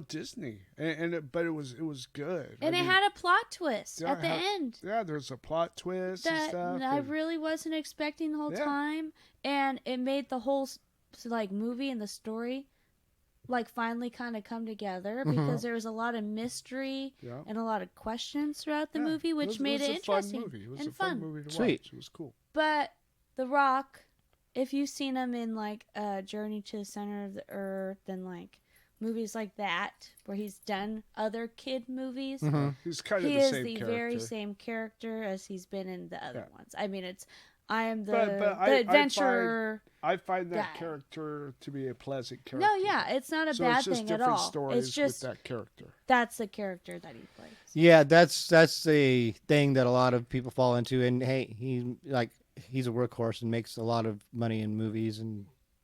Disney. But it was good. And I it mean, had a plot twist yeah, at the end Yeah, there's a plot twist and that stuff. I and- really wasn't expecting the whole Yeah. time. And it made the whole movie and the story finally kind of come together because there was a lot of mystery Yeah. and a lot of questions throughout the Yeah. movie, which made it was a fun interesting movie. It was and a fun fun. movie to Sweet. watch. It was cool. But The Rock, if you've seen him in Journey to the Center of the Earth and movies like that, where he's done other kid movies, He's kind of he the is same the character. very same character as he's been in the other Yeah. ones. I mean, I am the But adventurer. I find that guy. character to be a pleasant character. No, yeah, it's not a So bad it's just thing at different all. stories It's just with that character. that's the character that he plays. Yeah, that's the thing that a lot of people fall into. And hey, he's a workhorse and makes a lot of money in movies.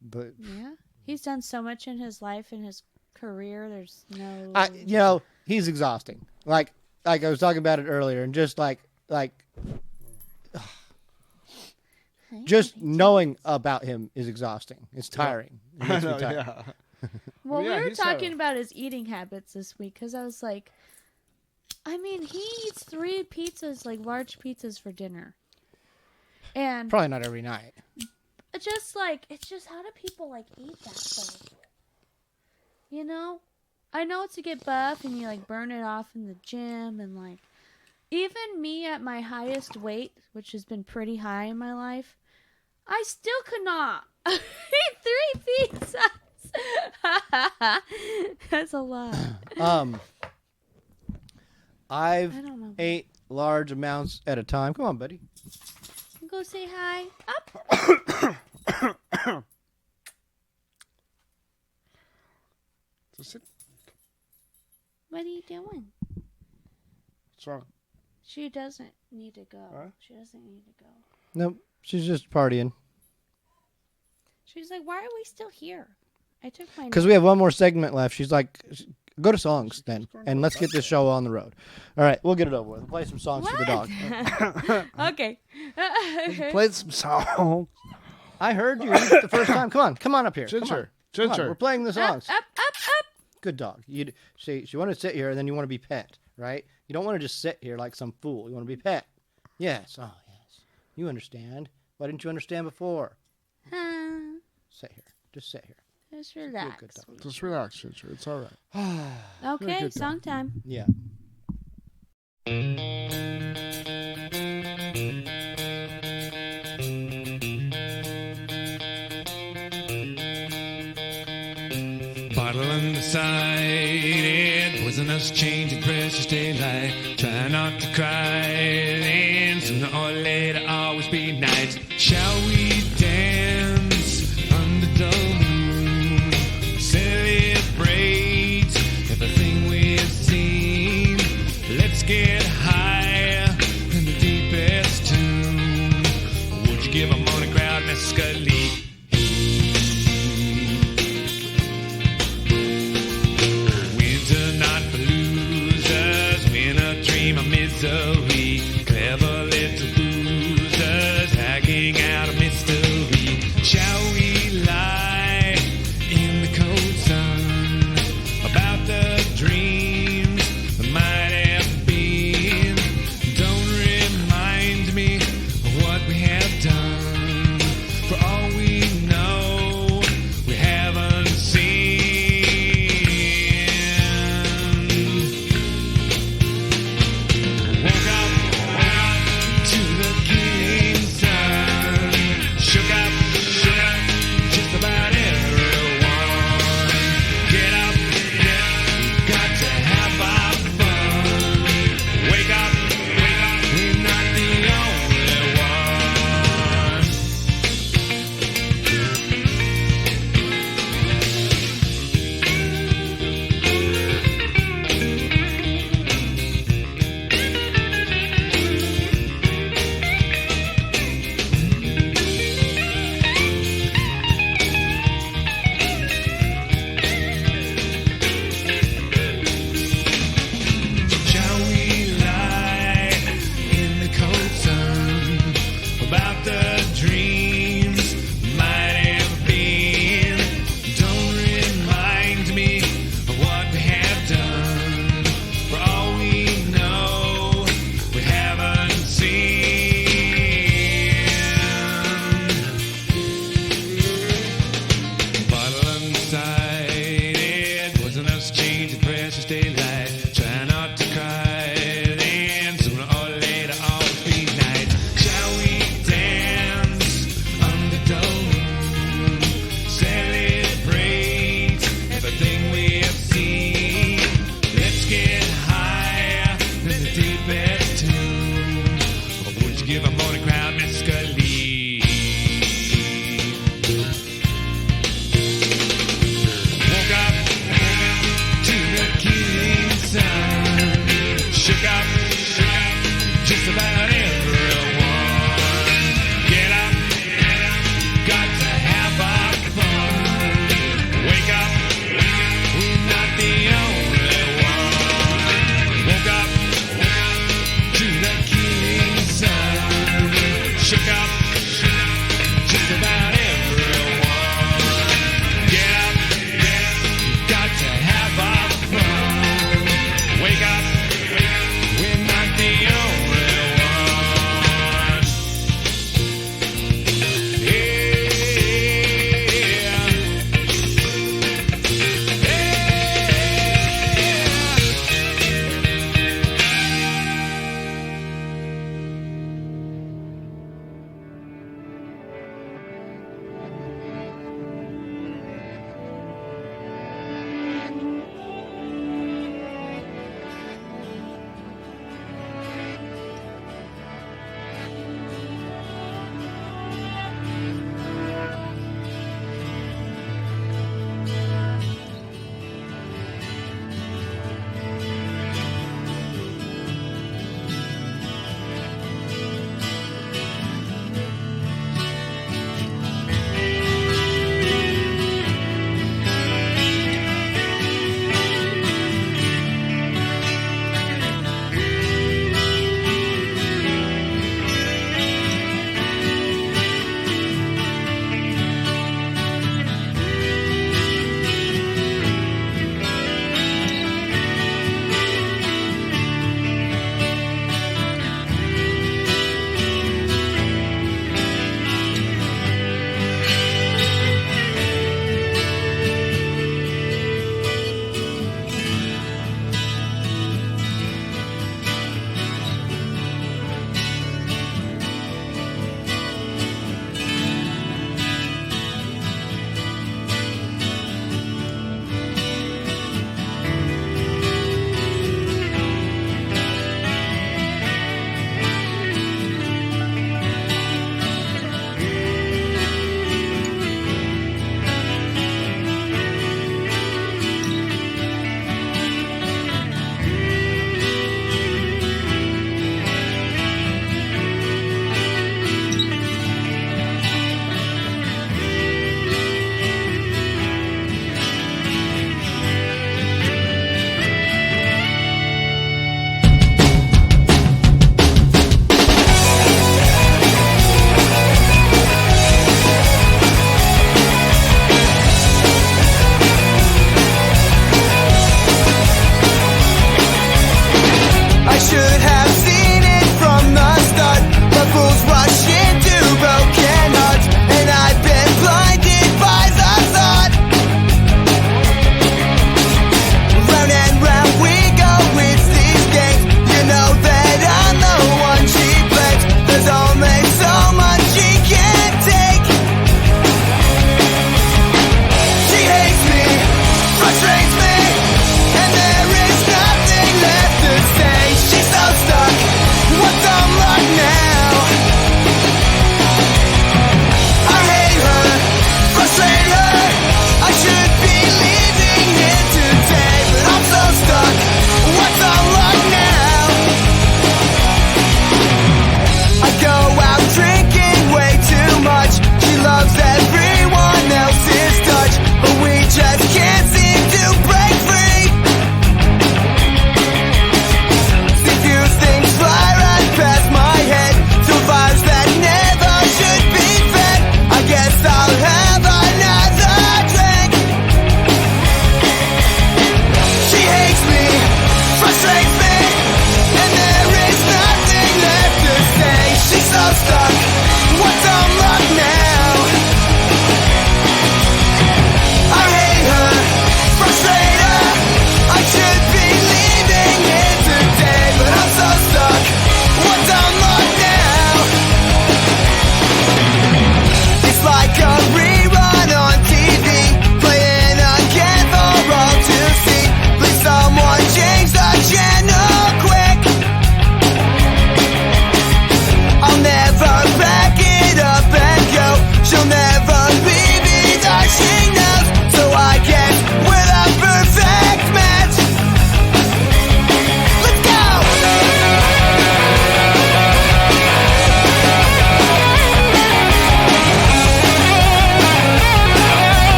But Yeah, he's done so much in his life and his career. There's no. he's exhausting. Like I was talking about it earlier, and just just knowing about him is exhausting. It's tiring. It makes me tired. Yeah. Well, Yeah, we were he's had talking about his eating habits this week because I was like, I mean, he eats 3 pizzas, large pizzas for dinner. And Probably not every night. it's just how do people eat that stuff? You know? I know it's to get buff and you burn it off in the gym and even me at my highest weight, which has been pretty high in my life, I still could not eat 3 pizzas. That's a lot. I've I don't know. ate large amounts at a time. Come on, buddy. Go say hi. Up. That's it. What are you doing? What's wrong? She doesn't need to go. Huh? She doesn't need to go. Nope, she's just partying. She's like, why are we still here? I took my Because we have one more segment left. She's like, go to songs then, and let's get this show on the road. All right, we'll get it over with. We'll play some songs for the dog. Okay. Played some songs. I heard you the first time. Come on up here. Come on. Ginger. Come on, Ginger. we're playing the songs. Up. Good dog. You see, she wanted to sit here, and then you want to be pet, right? You don't want to just sit here like some fool. You want to be pet. Yes. Oh, yes. You understand. Why didn't you understand before? Sit here. Just sit here. Just relax. Just relax, Ginger. It's all right. Okay, song time. Yeah. Bottle on the side, poisonous change in precious daylight. Try not to cry, and sooner or later always be night. Shall we dance under the moon? Celebrate everything we've seen. Let's get higher in the deepest tune. Would you give a morning crowd mescaline? Misery, clever little boozers hacking out a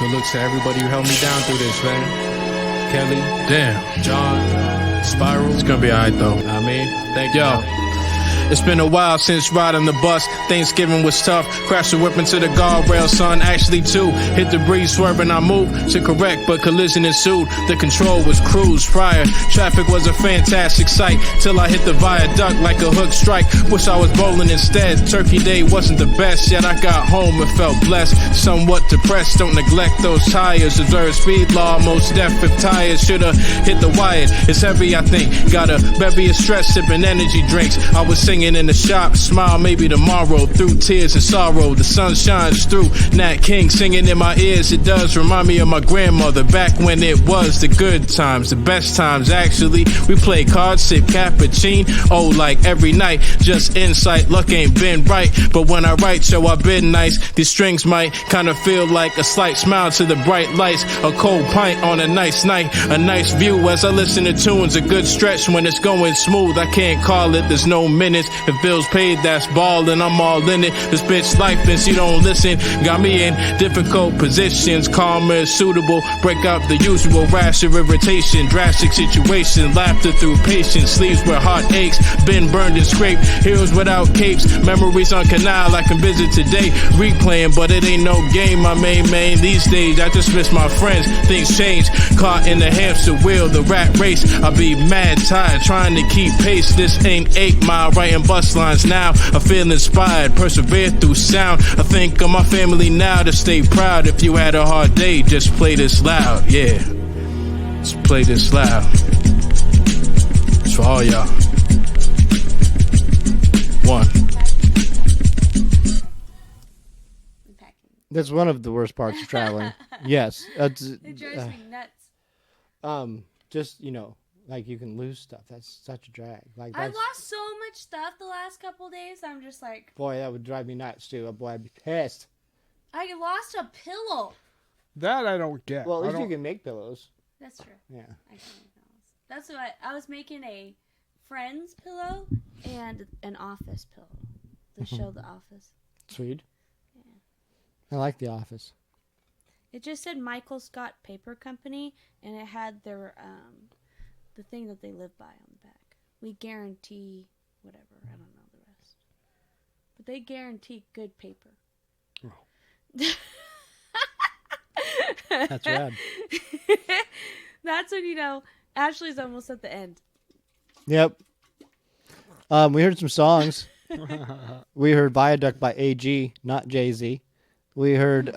Good looks to everybody who held me down through this, man. Kelly. Damn. John. Spiral. It's gonna be alright though. I mean, thank you. Yo. It's been a while since riding the bus. Thanksgiving was tough. Crashed the whip into the guardrail, son. Actually, two. Hit the breeze, swerving. I moved to correct, but collision ensued. The control was cruise prior. Traffic was a fantastic sight till I hit the viaduct like a hook strike. Wish I was bowling instead. Turkey Day wasn't the best, yet I got home and felt blessed. Somewhat depressed. Don't neglect those tires. Observe speed law, most deaf if tires. Shoulda hit the wire. It's heavy, I think. Got a bevy of stress, sipping energy drinks. I was singing in the shop, smile maybe tomorrow. Through tears and sorrow, the sun shines through. Nat King singing in my ears. It does remind me of my grandmother back when it was the good times, the best times actually. We played cards, sip cappuccino, oh like every night. Just insight, luck ain't been right, but when I write, so I've been nice. These strings might kind of feel like a slight smile to the bright lights. A cold pint on a nice night, a nice view as I listen to tunes. A good stretch when it's going smooth. I can't call it, there's no minutes. If bills paid, that's ballin', I'm all in it. This bitch life and she don't listen. Got me in difficult positions. Calmer is suitable. Break up the usual rash of irritation. Drastic situation. Laughter through patience. Sleeves where heart aches. Been burned and scraped. Heroes without capes. Memories on canal I can visit today. Replaying, but it ain't no game, my main. These days, I just miss my friends. Things change. Caught in the hamster wheel. The rat race. I be mad tired. Trying to keep pace. This ain't 8 Mile. Writing bus lines now. I feel inspired. Persevere through sound. I think of my family now to stay proud. If you had a hard day, just play this loud. Yeah. Just play this loud. It's for all y'all. One. That's one of the worst parts of traveling. Yes. It drives me nuts. Just, like you can lose stuff. That's such a drag. Like I lost so much stuff the last couple days. I'm just like, boy, that would drive me nuts too. Oh, boy, I'd be pissed. I lost a pillow. That I don't get. Well, at least you can make pillows. That's true. Yeah. I can make pillows. That's what I was making a friend's pillow and an office pillow. The show The Office. Sweet. Yeah. I like The Office. It just said Michael Scott Paper Company, and it had their the thing that they live by on the back. We guarantee whatever. I don't know the rest. But they guarantee good paper. Oh. That's rad. That's when Ashlee's almost at the end. Yep. We heard some songs. We heard Viaduct by AG, not Jay-Z. We heard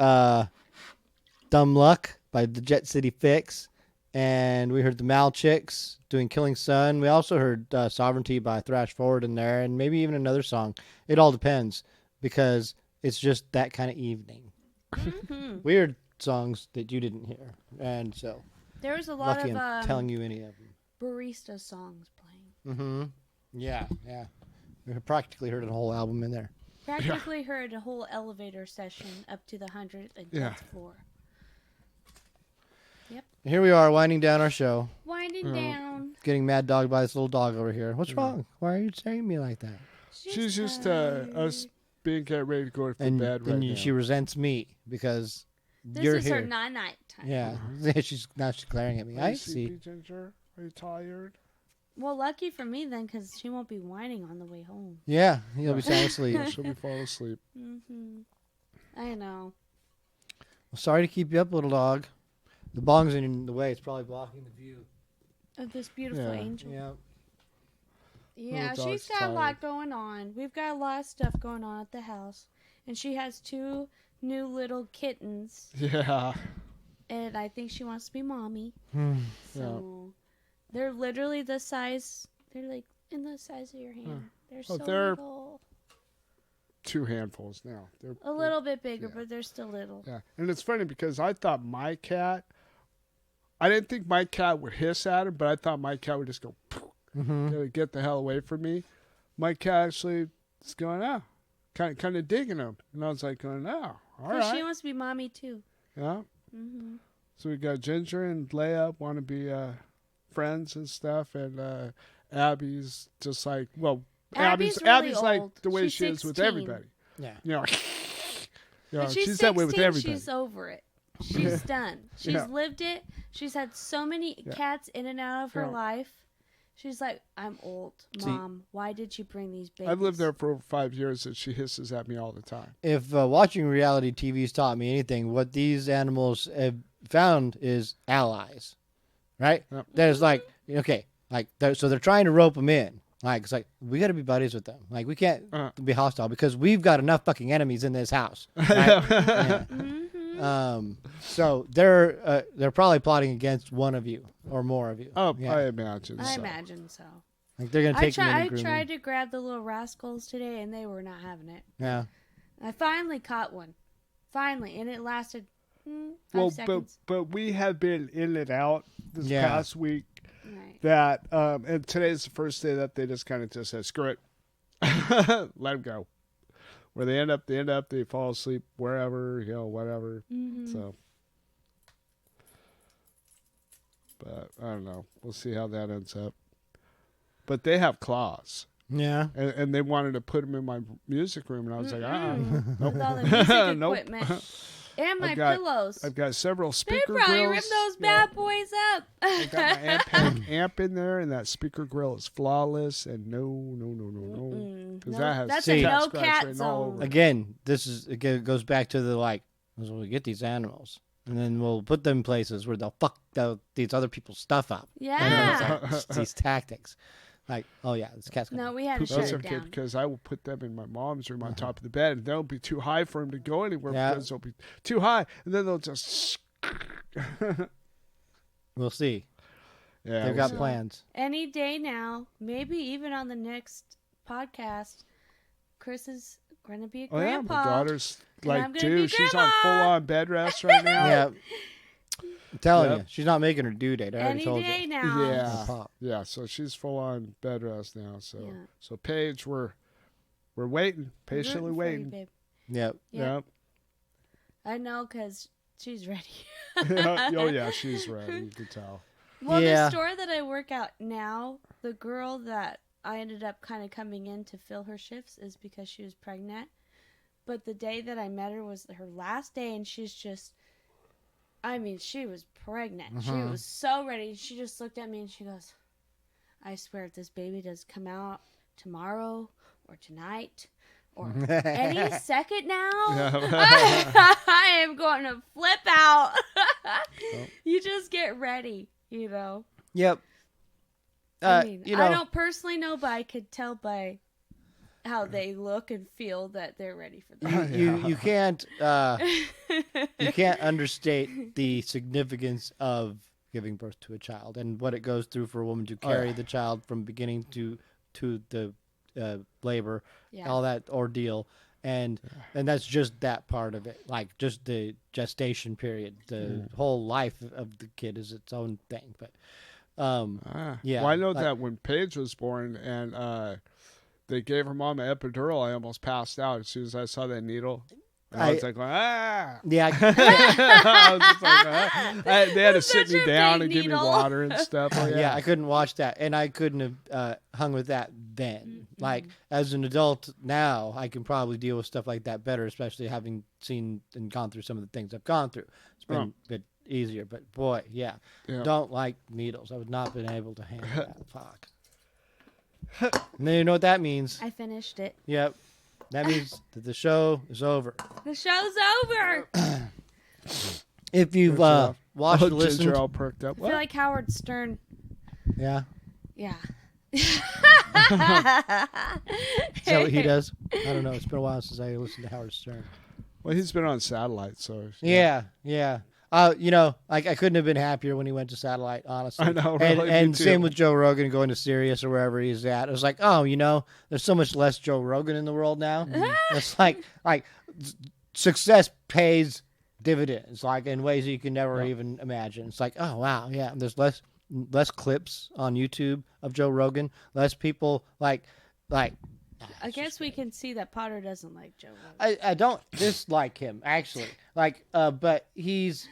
Dumb Luck by the Jet City Fix. And we heard the Mal Chicks doing Killing Sun. We also heard Sovereignty by Thrash Forward in there, and maybe even another song. It all depends, because it's just that kind of evening. Mm-hmm. Weird songs that you didn't hear, and so there was a lot lucky of I'm telling you any of them. barista songs playing. Mm-hmm. Yeah. We practically heard a whole album in there. Practically heard a whole elevator session up to the 110th floor. Yep. Here we are, winding down our show. Winding down. Getting mad dogged by this little dog over here. What's wrong? Why are you staring at me like that? She's just us being getting ready to go to bed right now. She resents me because you're This is here. her night time. Yeah. She's glaring at me. I see. Ginger? Are you tired? Well, lucky for me then, because she won't be whining on the way home. Yeah, he'll be sound asleep. She'll be falling asleep. I know. Well, sorry to keep you up, little dog. The bong's in the way. It's probably blocking the view. Of this beautiful angel. Yeah. Yeah, Little she's dog's got a tired. lot going on. We've got a lot of stuff going on at the house. And she has 2 new little kittens. Yeah. And I think she wants to be mommy. So they're literally the size, they're like in the size of your hand. They're so they're little. 2 handfuls now. They're A little bit bigger, but they're still little. Yeah. And it's funny because I thought my cat, I didn't think my cat would hiss at him, but I thought my cat would just go, get the hell away from me. My cat actually is going, kind of digging him. And I was like, going, all right. She wants to be mommy too. Yeah. So we got Ginger and Leia want to be friends and stuff, and Abby's just like, well, Abby's really like old. the way She's she is with 16. everybody. Yeah. You know, But she's that way with 16, everybody. She's over it. She's done. She's Yeah. lived it. She's had so many cats in and out of her Yeah. life. She's like, I'm old, Mom. Why did you bring these babies? I've lived there for over 5 years, and she hisses at me all the time. If watching reality TV's taught me anything, what these animals have found is allies, right? Yep. There's like, okay, like so they're trying to rope them in. Like, it's like, we got to be buddies with them. Like, we can't be hostile because we've got enough fucking enemies in this house. Right? Yeah. So they're probably plotting against one of you or more of you. Oh, Yeah. I imagine. I so. imagine so. Like, they're gonna take them in I and groom tried them. to grab the little rascals today, and they were not having it. Yeah. I finally caught one. Finally, and it lasted 5 seconds. but we have been in and out this Yeah. past week. Right. That and today's the first day that they just kind of just said, screw it, let them go. Where they end up, they fall asleep wherever, whatever. So, but I don't know. We'll see how that ends up. But they have claws. Yeah. And they wanted to put them in my music room, and I was like, With all the music Nope. equipment. And my I've got- pillows. I've got several They speaker probably grills. ripped those bad boys up. I got my amp in there, and that speaker grill is flawless. And no, because that has That's a cat no scratch cat written all zone. over it. Again, it goes back to the like, we get these animals, and then we'll put them places where they'll fuck these other people's stuff up. Yeah. It's these tactics. Like, oh yeah, this cat's gonna No, we had to shut That's it okay, down. because I will put them in my mom's room on top of the bed, and they'll be too high for him to go anywhere Yeah. because they'll be too high, and then they'll just. We'll see. Yeah, They've we'll got see. plans. Any day now, maybe even on the next podcast, Chris is going to be a Oh yeah, grandpa. my daughter's and I'm like, gonna be dude, she's on grandma. full on bed rest right now. Yeah. I'm telling Yep. you, she's not making her due date. I already Any told day you. now. Yeah, Pop. yeah. So she's full on bed rest now. So, Yeah. so Paige, we're waiting, I'm rooting patiently for you, waiting. babe. Yep. Yep. I know, because she's ready. Oh yeah, she's ready. You can tell. Well, Yeah. the store that I work at now, the girl that I ended up kind of coming in to fill her shifts is because she was pregnant. But the day that I met her was her last day, and she's just, I mean, she was pregnant. She was so ready. She just looked at me and she goes, I swear if this baby does come out tomorrow or tonight or any second now, I am going to flip out. You just get ready, you know. Yep. I mean, you know, I don't personally know, but I could tell by how they look and feel that they're ready for that. you can't you can't understate the significance of giving birth to a child and what it goes through for a woman to carry the child from beginning to the labor, all that ordeal, and that's just that part of it. Like just the gestation period, the whole life of the kid is its own thing. But yeah, Well, I know that when Paige was born and they gave her mom an epidural, I almost passed out as soon as I saw that needle. And I was like, ah! Yeah. I was just like, ah. They had to sit Such me a down big and give me needle. water and stuff. Oh, yeah, I couldn't watch that, and I couldn't have hung with that then. Like as an adult now, I can probably deal with stuff like that better, especially having seen and gone through some of the things I've gone through. It's been a bit easier, but boy, don't like needles. I would not been able to handle that. Fuck. And then you know what that means. I finished it. Yep. That means that the show is over. The show's over. If you've watched or listened. Ginger all perked up. I feel like Howard Stern. Yeah. Yeah. Is that what he does? I don't know. It's been a while since I listened to Howard Stern. Well, he's been on satellite, so. Yeah. I couldn't have been happier when he went to satellite, honestly. I know, really, and me too. same with Joe Rogan going to Sirius or wherever he's at. It was like, there's so much less Joe Rogan in the world now. It's like success pays dividends, like in ways you can never even imagine. It's like, oh wow, yeah. There's less clips on YouTube of Joe Rogan. Less people like. I guess we can see that Potter doesn't like Joe Rogan. I don't dislike him actually, but he's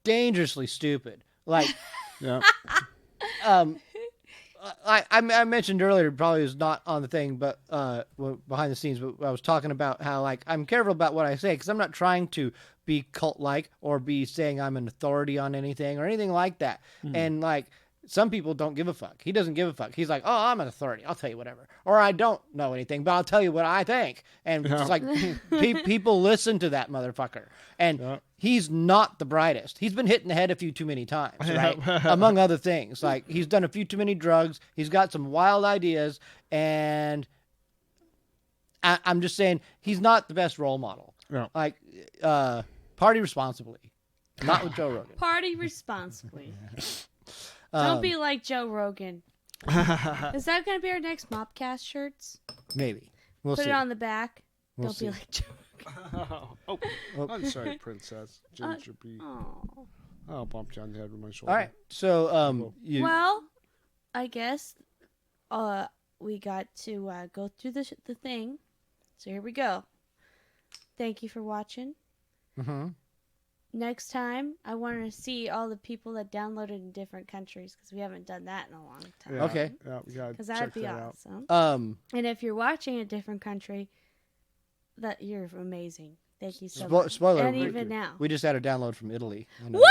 dangerously stupid. Like, yeah. I mentioned earlier, probably was not on the thing, but behind the scenes. But I was talking about how I'm careful about what I say because I'm not trying to be cult-like or be saying I'm an authority on anything or anything like that. And some people don't give a fuck. He doesn't give a fuck. He's like, oh, I'm an authority. I'll tell you whatever. Or I don't know anything, but I'll tell you what I think. And it's like people listen to that motherfucker. And he's not the brightest. He's been hit in the head a few too many times, right? Among other things. Like, he's done a few too many drugs. He's got some wild ideas. And I'm just saying he's not the best role model. No. Party responsibly. Not with Joe Rogan. Party responsibly. Don't be like Joe Rogan. Is that going to be our next MAWPCAST shirts? Maybe. We'll Put see. it on the back. We'll Don't see. be like Joe Rogan. I'm sorry, Princess. Ginger B. I'll bump you on the head with my shoulder. All right. So, well, I guess we got to go through the thing. So here we go. Thank you for watching. Mm-hmm. Next time, I want to see all the people that downloaded in different countries because we haven't done that in a long time. Yeah, okay. Yeah, we gotta because that'd be that awesome. And if you're watching a different country, that you're amazing. Thank you so much. Spoiler. And even now, we just had a download from Italy. What?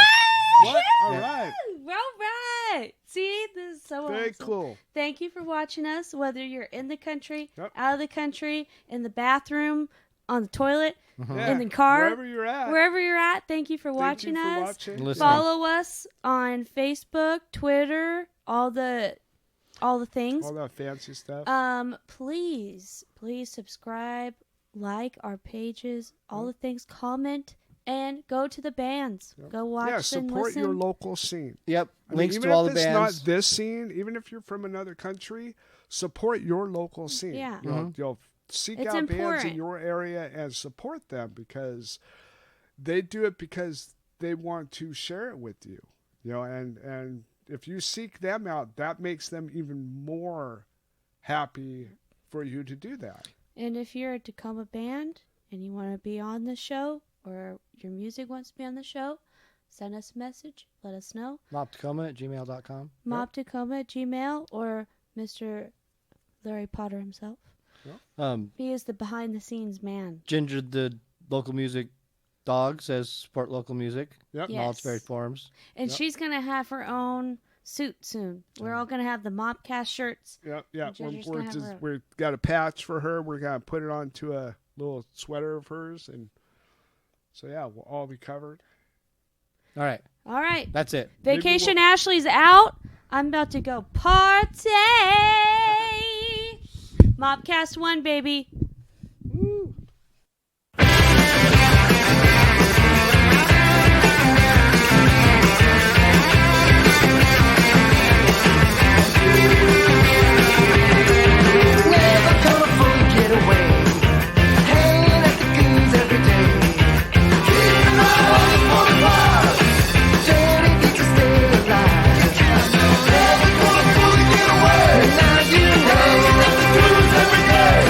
All right. All right. See, this is so Very awesome. cool. Thank you for watching us, whether you're in the country, out of the country, in the bathroom, on the toilet, in the car, wherever you're at. Thank you for watching us. Follow us on Facebook, Twitter, all the things. All that fancy stuff. Please subscribe, like our pages, all the things. Comment and go to the bands. Go watch and support listen. your local scene. Yep. Links even to all if the it's bands. not this scene, even if you're from another country, support your local scene. Yeah. You'll seek It's out bands important. in your area and support them because they do it because they want to share it with you. And if you seek them out, that makes them even more happy for you to do that. And if you're a Tacoma band and you want to be on the show or your music wants to be on the show, send us a message. Let us know. MAWPTacoma@gmail.com. MAWPTacoma@gmail or Mr. Larry Potter himself. He is the behind-the-scenes man. Ginger, the local music dog, says support local music. Yep. Yes. Maltzberry Forums. And she's going to have her own suit soon. We're all going to have the MAWPCAST shirts. Yeah. We're We got a patch for her. We're going to put it onto a little sweater of hers. And so, we'll all be covered. All right. That's it. Vacation Ashlee's out. I'm about to go party. MAWPCAST 1, baby. Woo. Never gonna forget away. Hanging at the goons every day. Keeping my eyes on the prize. Journey gets to stay alive. Never gonna fully get away. And now you hanging at the goons every day.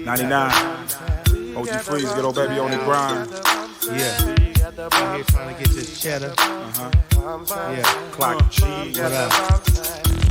99. OG Freeze, get old baby on the grind. Yeah. I'm here trying to get this cheddar. Yeah. Clock cheese. What up?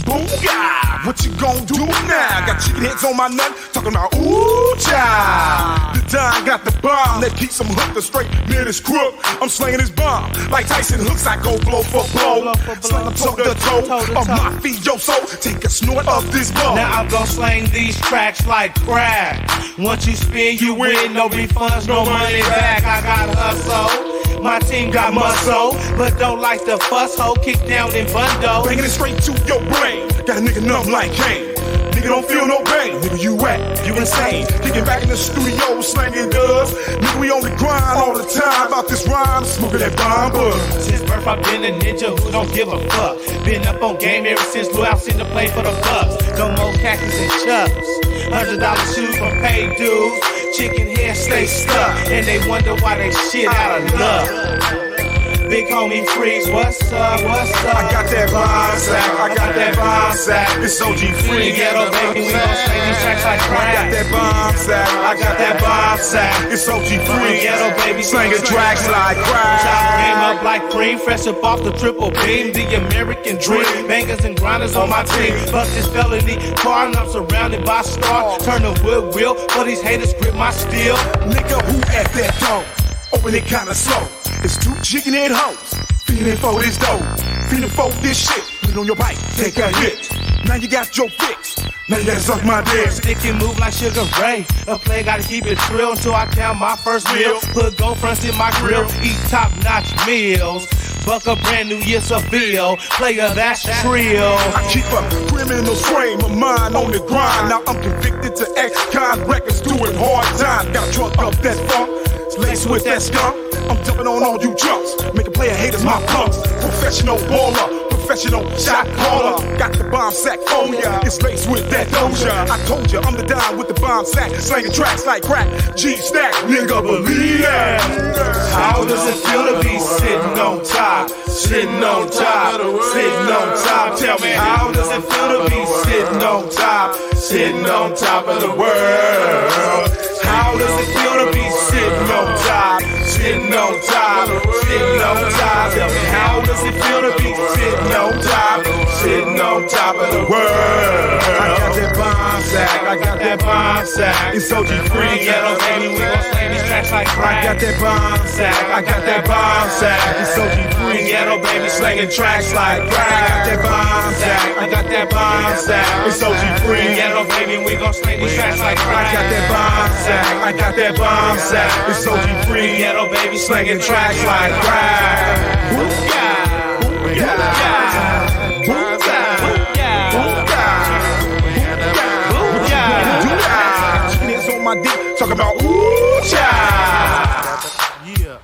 Booyah! What you gon' do now? Got chicken heads on my nut, talking about ooh child. The Don got the bomb that keeps him hooked straight near this crook. I'm slinging his bomb like Tyson hooks. I go blow for blow, slang him toe to toe of my mafioso. Take a snort of this blow. Now I'm gon' slang these tracks like crack. Once you spin, you win. No refunds, no money back. I got hustle. My team got muscle, but don't like the fuss hoe. Kick down in bundle. Banging it straight to your brain. Got a nigga numb like Kane. Nigga don't feel no pain. Nigga, you whack, you insane. Kicking back in the studio, slanging dubs. Nigga, we on the grind all the time. About this rhyme, smoking that bomb bud. Since birth, I've been a ninja who don't give a fuck. Been up on game ever since Lou Out seen to play for the Bucks. No more khakis and chucks. $100 shoes from paid dudes. Chicken head stay stuck, and they wonder why they shit out of luck. Big homie Freeze, what's up, what's up? I got that bomb sack, I got that bomb sack. It's OG Freeze. Ghetto baby, we gon' slay these tracks like crack. I got that bomb sack, I got that bomb sack. It's OG Freeze. Ghetto baby, slinging tracks like crack. Chop game up like cream, fresh up off the triple beam. The American dream, bangers and grinders on my team. Bust this felony car and I'm surrounded by stars. Turn the wood wheel for these haters, grip my steel. Nigga, who at that door? Open it kinda slow. It's two chicken head hoes. Feeding for this dough. Feeding for this shit. Put it on your bike, take a hit. Now you got your fix. Now you gotta suck my dick. Stick and move like Sugar Ray. A play gotta keep it trill until I count my first meal. Put gold fronts in my grill. Eat top-notch meals. Buck a brand new year Seville. Player, that's trill. I keep a criminal frame of mind on the grind. Now I'm convicted to ex-con records doing hard time. Got a truck up that funk. Laced with that skunk. I'm jumping on all you jumps. Make a player haters my punks. Professional baller. Professional shot caller. Got the bomb sack for ya. It's laced with that doja. I told ya I'm the dime with the bomb sack. Slanging tracks like crack. G-stack, nigga, believe that. How does it feel to be sitting on top? Sitting on top. Sitting on top. Tell me, how does it feel to be sitting on top? Sitting on top of the world. How does it feel to be sitting on top? Sitting on top. Sitting on top. Tell me, how does it feel to be sitting on top? Sitting on top of the world. I got that bomb sack. I got that bomb sack. It's OG Freeze. Ghetto baby, we gon' slay these tracks like crack. I got that bomb sack. I got that bomb sack. It's OG Freeze. Ghetto baby, slanging tracks like crack. I got that bomb sack. I got that bomb sack. It's OG Freeze. Ghetto baby, we gon' slay these tracks like crack. I got that bomb sack. I got that bomb sack. It's OG Freeze. Ghetto baby, slanging tracks like crack. My dick, talk about ooh child. Yeah.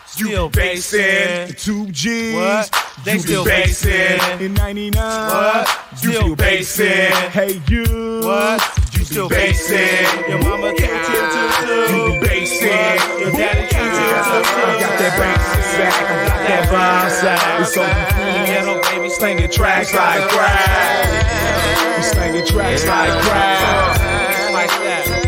Still bassin'. The 2G's. What? They you still be bassin'. In 99. What? You Still be bassin'. Hey you. What? You still bassin'. Your mama too. You be bassin'. Your daddy too. I got that bomb sack. I got that bomb sack. It's so Ghetto baby, slanging tracks like crack. We slanging tracks like crack. Like that.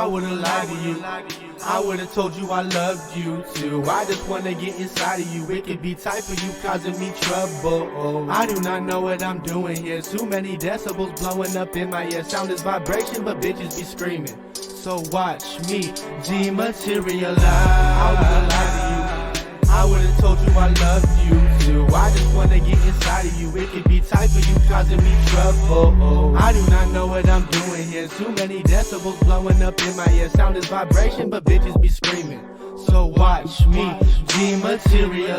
would've lied to you. I would've told you I loved you too. I just wanna get inside of you. It could be tight for you, causing me trouble. I do not know what I'm doing here. Too many decibels blowing up in my ear. Sound is vibration, but bitches be screaming. So watch me dematerialize. I would've lied to you. I would've told you I loved you too. I just wanna get inside of you. It could be tight for you, causing me trouble. I do not know what I'm doing here. Too many decibels blowing up in my ear. Sound is vibration, but bitches be screaming. So watch me dematerialize.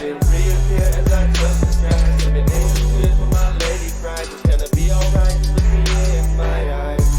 It reappear as I touch the sky. 7 angels tears when my lady cries. It's gonna be alright. Look me in my eyes.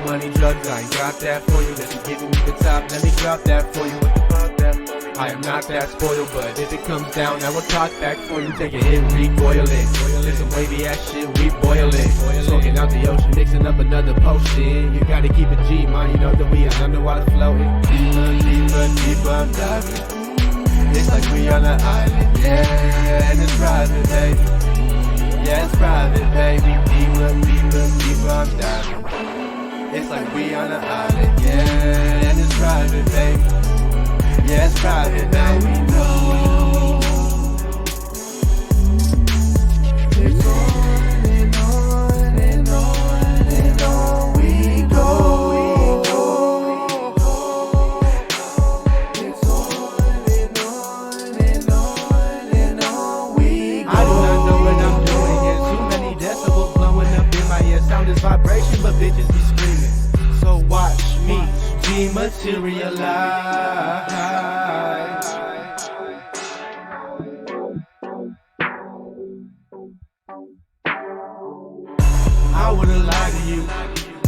Money, drugs, I ain't got that for you. If you're giving me the top, let me drop that for you. I am not that spoiled, but if it comes down, I will talk back for you. Take a hit, recoil it. There's some wavy ass shit, we boil it. Smoking out the ocean, mixing up another potion. You gotta keep it G, man, you know that we are underwater floating. Deeper, deeper, deeper, I'm diving. It's like we on an island, yeah, and it's private, baby. Yeah, it's private, baby. Deeper, deeper, deeper, I'm diving. It's like we on an island, yeah, and it's private, baby. Yeah, it's private, baby. No. It's on and on and on and on we go. It's on and on and on and on we go. I do not know what I'm doing here. Too many decibels blowing up in my ear. Sound is vibration, but bitches be screaming. So watch me dematerialize. I would've lied to you.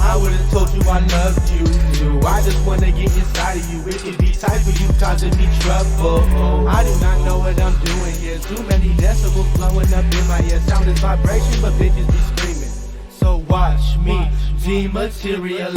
I would've told you I loved you too. I just wanna get inside of you. It could be tight for you, causing me trouble. I do not know what I'm doing here. Too many decibels blowing up in my ear. Sound is vibration, but bitches be screaming. So watch me dematerialize.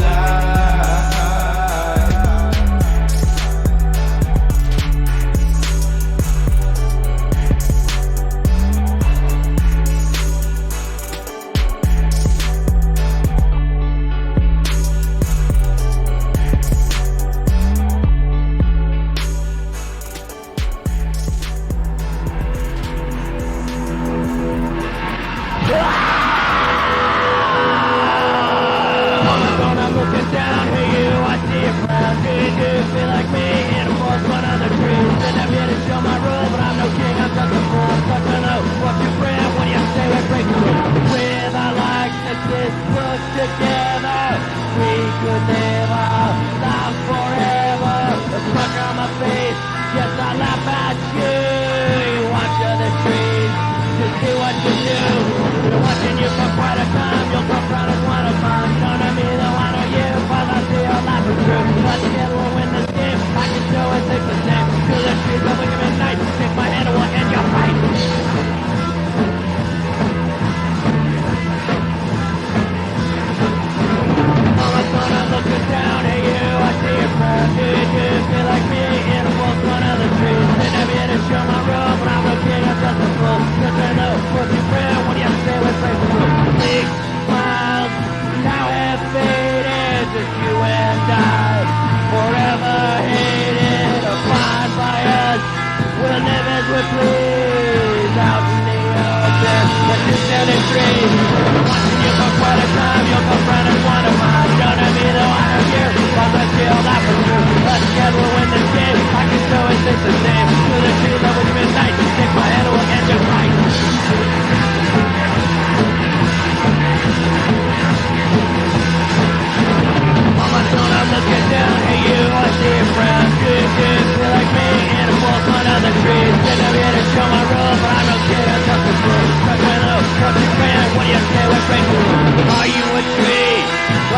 Are you a tree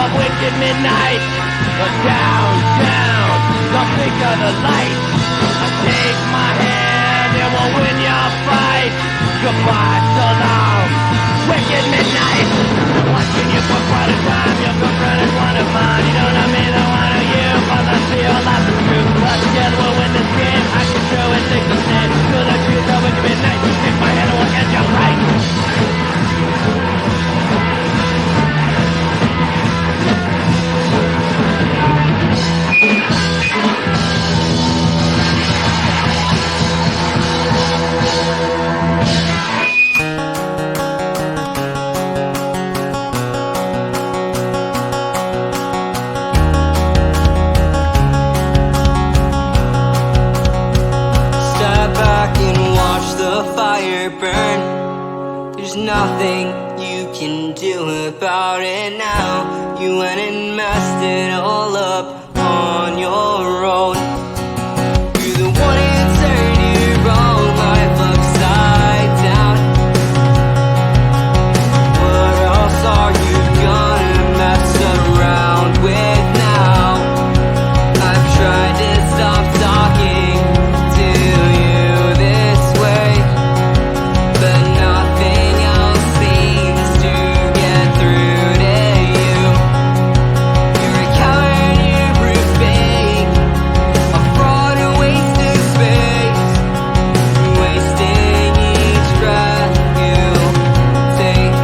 of wicked midnight? Or down, down Don't think of the light. Take my hand and we'll win your fight. Goodbye, so long. Wicked midnight. Watching you for quite a time. Your girlfriend is one of mine. You don't know me, the one of you. But let's see your life is true. But together we'll win this game. I can show and take the stand. To the truth of wicked midnight. Take my hand and we'll get you right. There's nothing you can do about it now. You went and messed it all up on your own. You're the one who turned your own life upside down. What else are you gonna mess around with now? I've tried to stop talking to you this way, but nothing else seems to get through to you. You're a coward, you're a fake, a fraud, a waste of space, wasting each breath you take.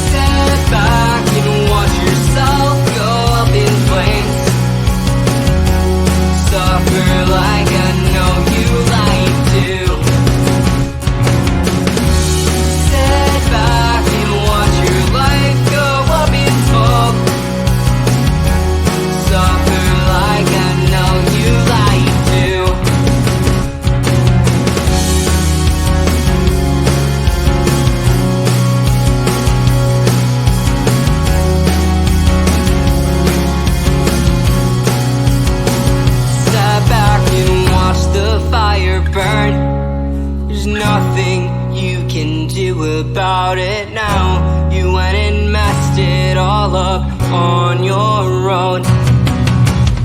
Step back and watch yourself go up in flames. Suffer like I know you like to. Step back and watch your life go up in smoke. Suffer like I know you like to. Step back and watch the fire burn. There's nothing you can do about it now. You went and messed it all up on your own.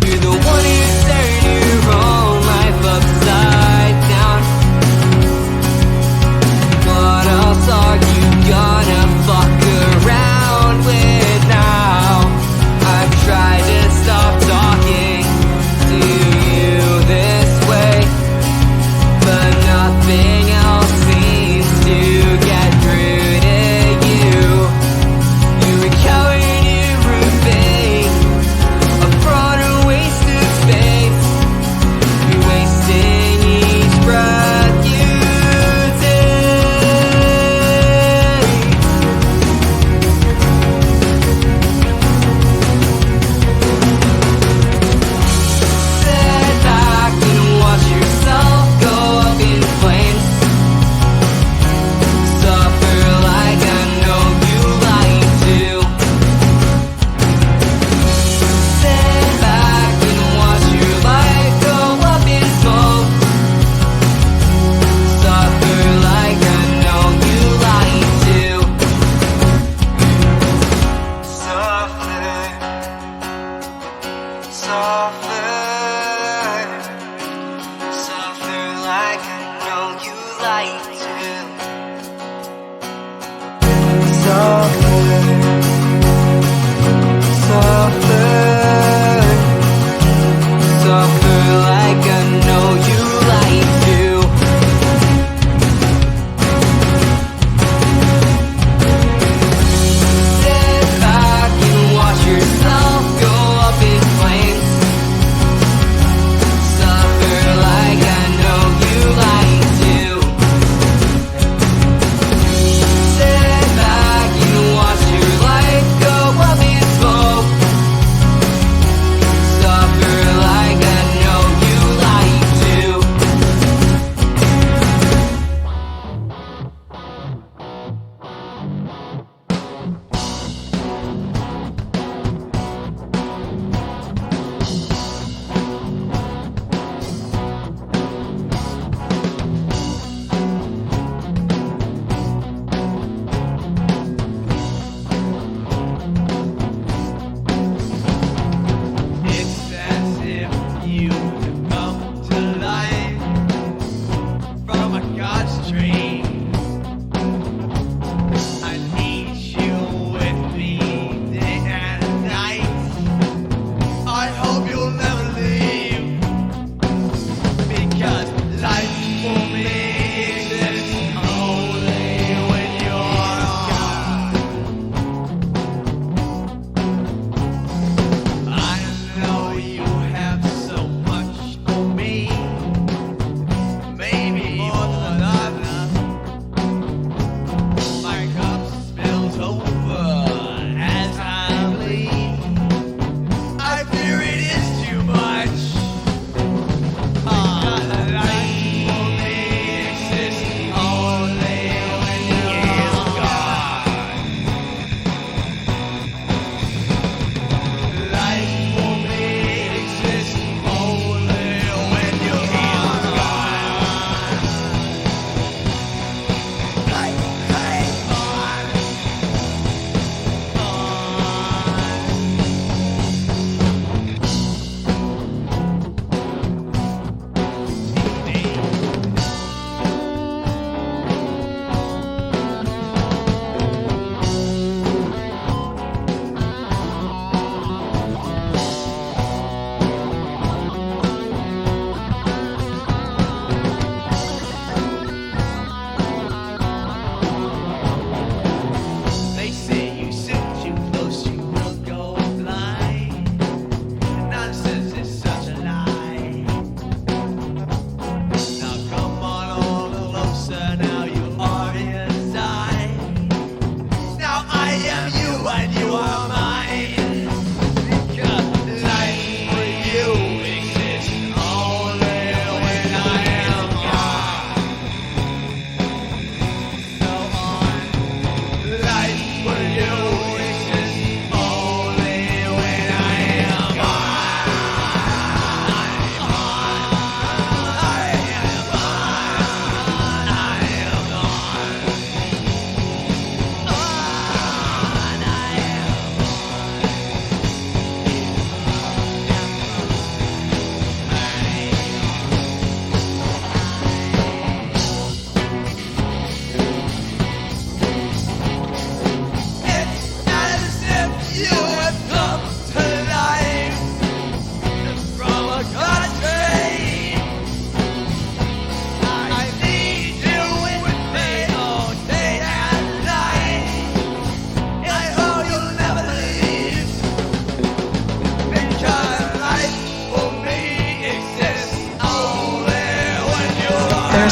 You're the one who turned your own life upside down. What else are you gonna fuck around with now? I've tried to stop talking to you this way, but nothing else seems to get through to you. You're a coward, you're a fake,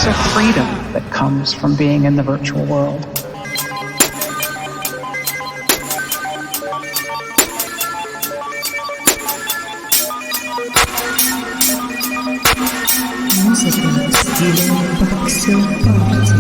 There's a freedom that comes from being in the virtual world. Music is stealing back so party.